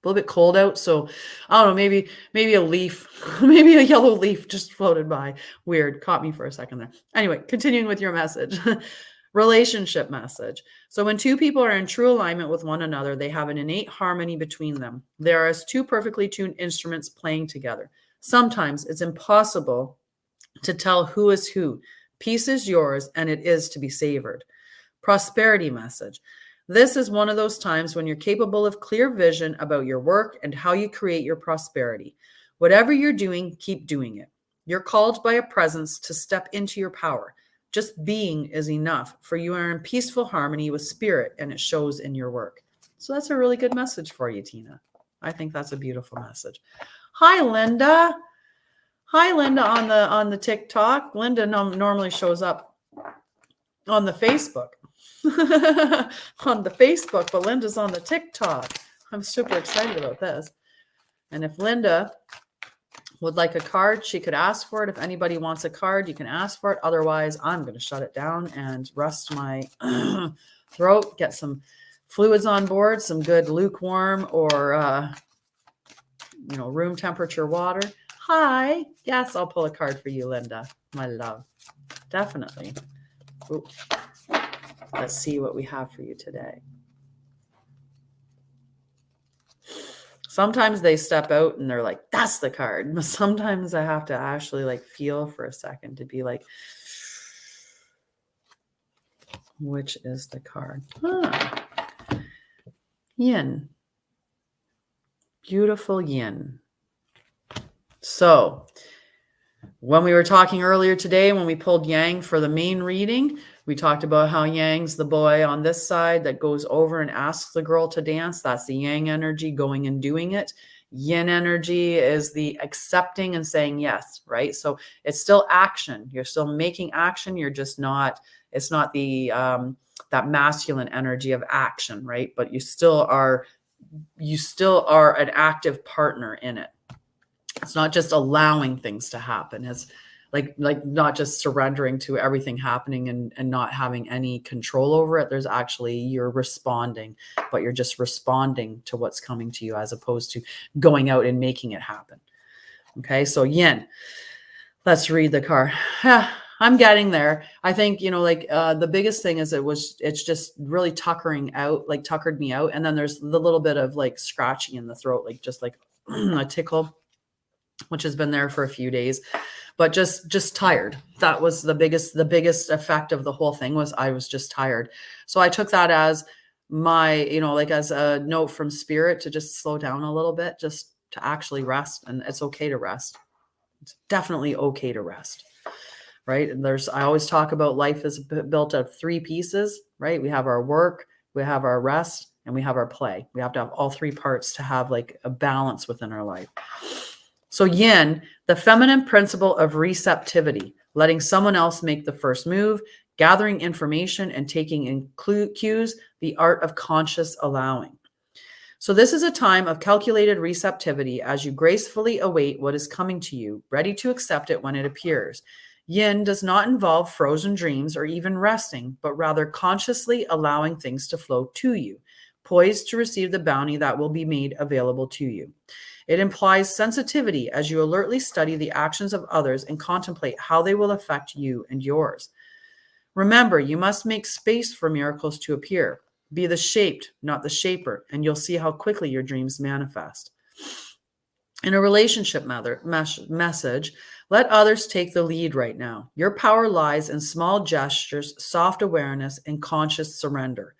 a little bit cold out. So I don't know, maybe a leaf, maybe a yellow leaf just floated by. Weird. Caught me for a second there. Anyway, continuing with your message. Relationship message. So when two people are in true alignment with one another, they have an innate harmony between them. They are as two perfectly tuned instruments playing together. Sometimes it's impossible to tell who is who. Peace is yours, and it is to be savored. Prosperity message. This is one of those times when you're capable of clear vision about your work and how you create your prosperity. Whatever you're doing, keep doing it. You're called by a presence to step into your power. Just being is enough, for you are in peaceful harmony with spirit, and it shows in your work. So that's a really good message for you, Tina. I think that's a beautiful message. Hi, Linda. Hi, Linda on the TikTok. Linda normally shows up on the Facebook. On the Facebook, but Linda's on the TikTok. I'm super excited about this. And if Linda would like a card, she could ask for it. If anybody wants a card, you can ask for it. Otherwise, I'm going to shut it down and rest my throat, get some fluids on board, some good lukewarm or room temperature water. Hi. Yes, I'll pull a card for you, Linda, my love. Definitely. Ooh. Let's see what we have for you today. Sometimes they step out and they're like, that's the card. But sometimes I have to actually feel for a second to be like, which is the card? Yin. Beautiful yin. So when we were talking earlier today, when we pulled Yang for the main reading, we talked about how Yang's the boy on this side that goes over and asks the girl to dance. That's the Yang energy, going and doing it. Yin energy is the accepting and saying yes, right? So it's still action. You're still making action. You're just not, it's not the, that masculine energy of action, right? But you still are an active partner in it. It's not just allowing things to happen. It's like not just surrendering to everything happening and not having any control over it. There's actually, you're responding, but you're just responding to what's coming to you as opposed to going out and making it happen. Okay, so yin. Let's read the card. I'm getting there. I think, like the biggest thing is it's just really tuckered me out. And then there's the little bit of like scratching in the throat, like just like a tickle, which has been there for a few days, but just tired. That was the biggest effect of the whole thing, was I was just tired. So I took that as my, like as a note from spirit to just slow down a little bit, just to actually rest. And it's okay to rest. It's definitely okay to rest, right? And I always talk about life is built of 3 pieces, right? We have our work, we have our rest, and we have our play. We have to have all 3 parts to have like a balance within our life. So yin, the feminine principle of receptivity, letting someone else make the first move, gathering information and taking in cues, the art of conscious allowing. So this is a time of calculated receptivity as you gracefully await what is coming to you, ready to accept it when it appears. Yin does not involve frozen dreams or even resting, but rather consciously allowing things to flow to you, poised to receive the bounty that will be made available to you. It implies sensitivity as you alertly study the actions of others and contemplate how they will affect you and yours. Remember, you must make space for miracles to appear. Be the shaped, not the shaper, and you'll see how quickly your dreams manifest. In a relationship message, let others take the lead right now. Your power lies in small gestures, soft awareness, and conscious surrender.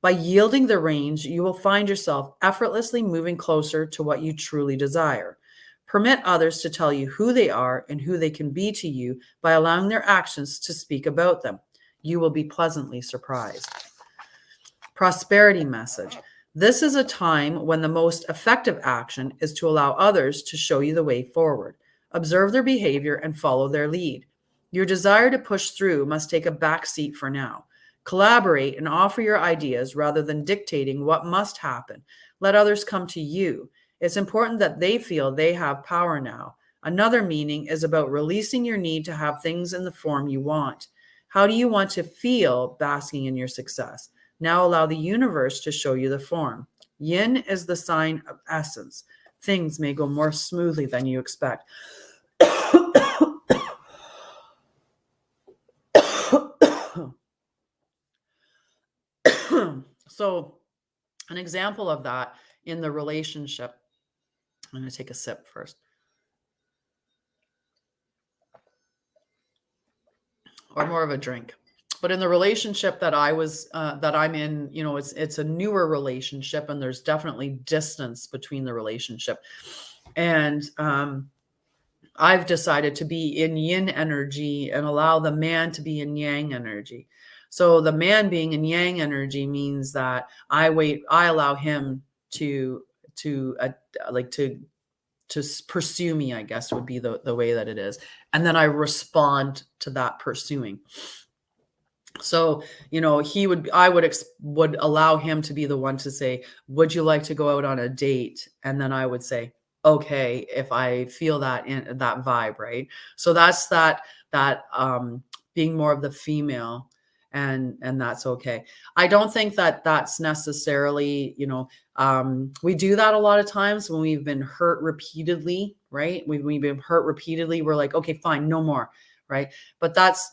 By yielding the reins, you will find yourself effortlessly moving closer to what you truly desire. Permit others to tell you who they are and who they can be to you by allowing their actions to speak about them. You will be pleasantly surprised. Prosperity message. This is a time when the most effective action is to allow others to show you the way forward. Observe their behavior and follow their lead. Your desire to push through must take a back seat for now. Collaborate and offer your ideas rather than dictating what must happen. Let others come to you. It's important that they feel they have power now. Another meaning is about releasing your need to have things in the form you want. How do you want to feel basking in your success? Now allow the universe to show you the form. Yin is the sign of essence. Things may go more smoothly than you expect. So an example of that in the relationship, I'm going to take a sip first. Or more of a drink. But in the relationship that I'm in, it's a newer relationship, and there's definitely distance between the relationship. And I've decided to be in yin energy and allow the man to be in yang energy. So the man being in yang energy means that I allow him to pursue me, I guess would be the way that it is. And then I respond to that pursuing. So, I would allow him to be the one to say, would you like to go out on a date? And then I would say, okay, if I feel that vibe, right? So that's that being more of the female, and that's okay. I don't think that that's necessarily, we do that a lot of times when we've been hurt repeatedly, right? We've been hurt repeatedly. We're like, okay, fine, no more, right? But that's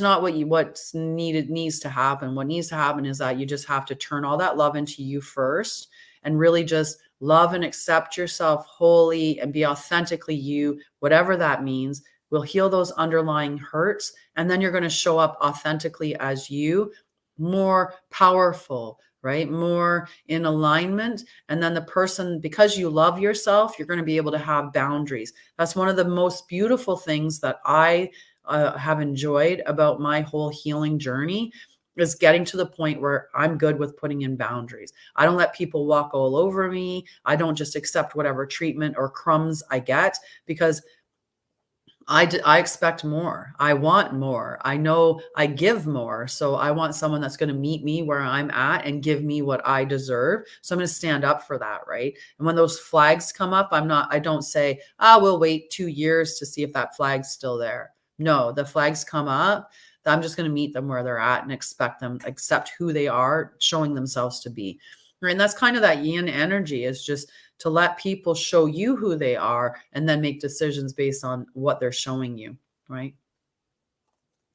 not what's needs to happen. What needs to happen is that you just have to turn all that love into you first and really just love and accept yourself wholly and be authentically you, whatever that means. Will heal those underlying hurts. And then you're going to show up authentically as you, more powerful, right? More in alignment. And then the person, because you love yourself, you're going to be able to have boundaries. That's one of the most beautiful things that I have enjoyed about my whole healing journey, is getting to the point where I'm good with putting in boundaries. I don't let people walk all over me. I don't just accept whatever treatment or crumbs I get, because I expect more. I want more. I know I give more. So I want someone that's going to meet me where I'm at and give me what I deserve. So I'm going to stand up for that. Right. And when those flags come up, I don't say, we'll wait 2 years to see if that flag's still there. No, the flags come up. I'm just going to meet them where they're at and expect them, accept who they are, showing themselves to be. Right. And that's kind of that yin energy, is just to let people show you who they are and then make decisions based on what they're showing you, right?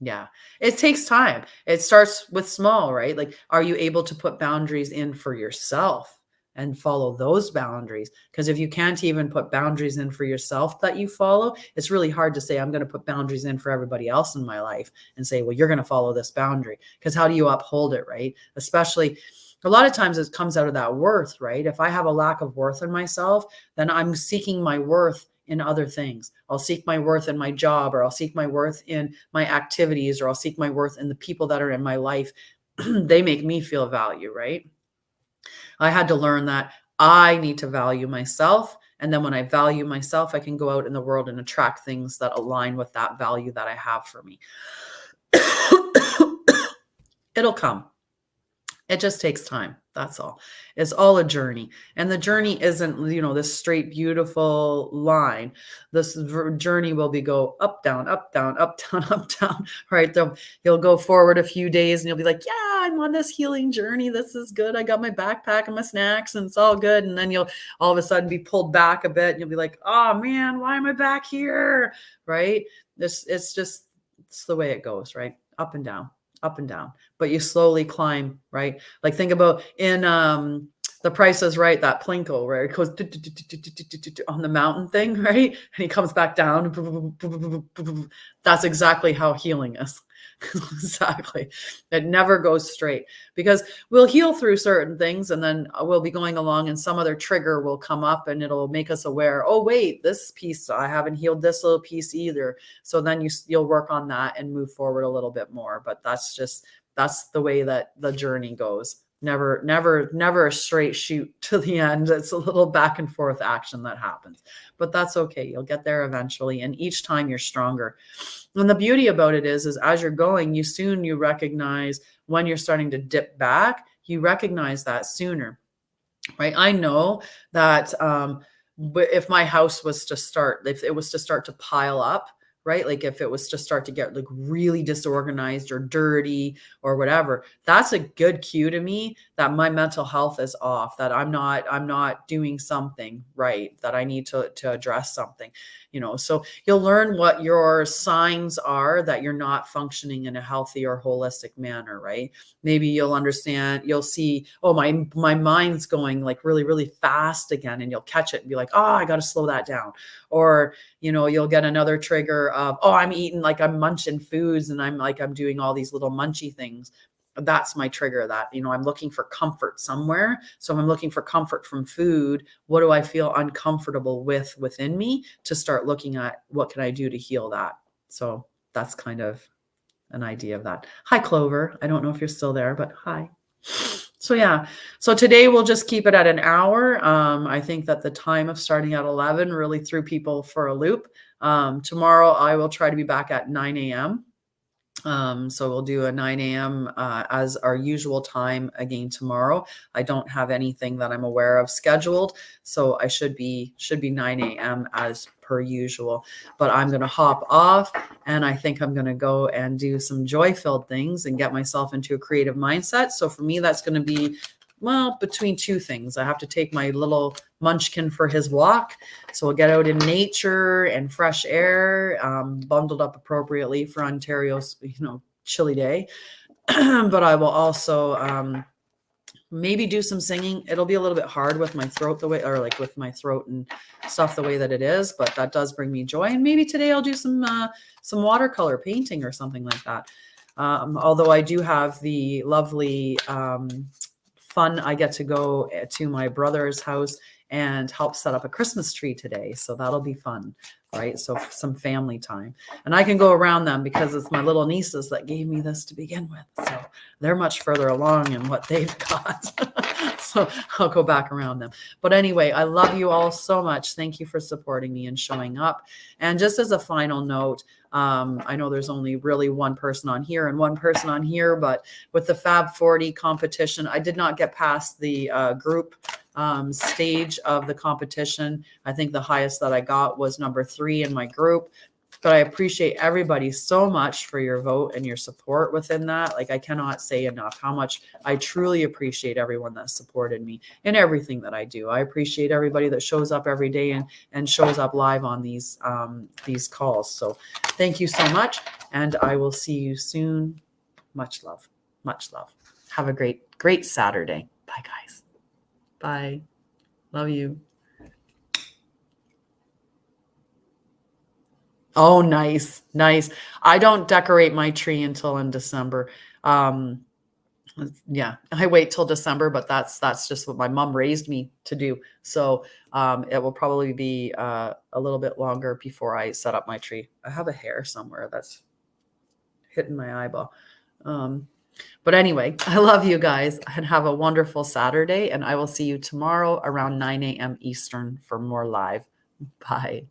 Yeah. It takes time. It starts with small, right? Like, are you able to put boundaries in for yourself and follow those boundaries? Because if you can't even put boundaries in for yourself that you follow, it's really hard to say, I'm going to put boundaries in for everybody else in my life and say, well, you're going to follow this boundary. Because how do you uphold it, right? Especially a lot of times it comes out of that worth, right? If I have a lack of worth in myself, then I'm seeking my worth in other things. I'll seek my worth in my job, or I'll seek my worth in my activities, or I'll seek my worth in the people that are in my life. They make me feel value, right? I had to learn that I need to value myself. And then when I value myself, I can go out in the world and attract things that align with that value that I have for me. It'll come. It just takes time. That's all. It's all a journey. And the journey isn't, this straight, beautiful line. This journey will go up, down, up, down, up, down, up, down, right? You'll go forward a few days and you'll be like, yeah, I'm on this healing journey. This is good. I got my backpack and my snacks and it's all good. And then you'll all of a sudden be pulled back a bit and you'll be like, oh man, why am I back here? Right? It's the way it goes, right? Up and down. Up and down, but you slowly climb, right? Like, think about in The Price is Right, that Plinkle where it goes on the mountain thing, right? And he comes back down. That's exactly how healing is. Exactly. It never goes straight, because we'll heal through certain things and then we'll be going along and some other trigger will come up and it'll make us aware, oh wait, this piece, I haven't healed this little piece either. So then you'll work on that and move forward a little bit more. But that's the way that the journey goes. Never a straight shoot to the end. It's a little back and forth action that happens, but that's okay. You'll get there eventually. And each time you're stronger. And the beauty about it is as you're going, you recognize when you're starting to dip back, you recognize that sooner, right? I know that, if my house was to start, if it was to start to pile up, right? Like if it was to start to get like really disorganized or dirty or whatever, that's a good cue to me that my mental health is off, that I'm not doing something right, that I need to address something, so you'll learn what your signs are that you're not functioning in a healthy or holistic manner, right? Maybe you'll see, oh, my mind's going like really, really fast again, and you'll catch it and be like, oh, I got to slow that down. Or, you'll get another trigger of, oh, I'm eating, like I'm munching foods and I'm doing all these little munchy things. That's my trigger, that, I'm looking for comfort somewhere. So I'm looking for comfort from food. What do I feel uncomfortable within me, to start looking at what can I do to heal that? So that's kind of an idea of that. Hi, Clover. I don't know if you're still there, but hi. So yeah, so today we'll just keep it at an hour. I think that the time of starting at 11 really threw people for a loop. Tomorrow I will try to be back at 9 a.m. So we'll do a 9 a.m. As our usual time again tomorrow. I don't have anything that I'm aware of scheduled, so I should be 9 a.m. as per usual. But I'm going to hop off, and I think I'm going to go and do some joy-filled things and get myself into a creative mindset. So for me, that's going to be, well, between two things. I have to take my little munchkin for his walk. So we'll get out in nature and fresh air, bundled up appropriately for Ontario's, chilly day. But I will also maybe do some singing. It'll be a little bit hard with my throat with my throat and stuff the way that it is, but that does bring me joy. And maybe today I'll do some watercolor painting or something like that. Although I do have the lovely fun, I get to go to my brother's house and help set up a Christmas tree today. So that'll be fun, right? So some family time. And I can go around them because it's my little nieces that gave me this to begin with. So they're much further along in what they've got. So I'll go back around them. But anyway, I love you all so much. Thank you for supporting me and showing up. And just as a final note, I know there's only really one person on here and one person on here, but with the Fab 40 competition, I did not get past the group stage of the competition. I think the highest that I got was number 3 in my group. But I appreciate everybody so much for your vote and your support within that. Like, I cannot say enough how much I truly appreciate everyone that supported me in everything that I do. I appreciate everybody that shows up every day and shows up live on these calls. So thank you so much. And I will see you soon. Much love. Much love. Have a great Saturday. Bye, guys. Bye. Love you. Oh, nice. Nice. I don't decorate my tree until in December. Yeah, I wait till December, but that's just what my mom raised me to do. So it will probably be a little bit longer before I set up my tree. I have a hair somewhere that's hitting my eyeball. But anyway, I love you guys and have a wonderful Saturday. And I will see you tomorrow around 9 a.m. Eastern for more live. Bye.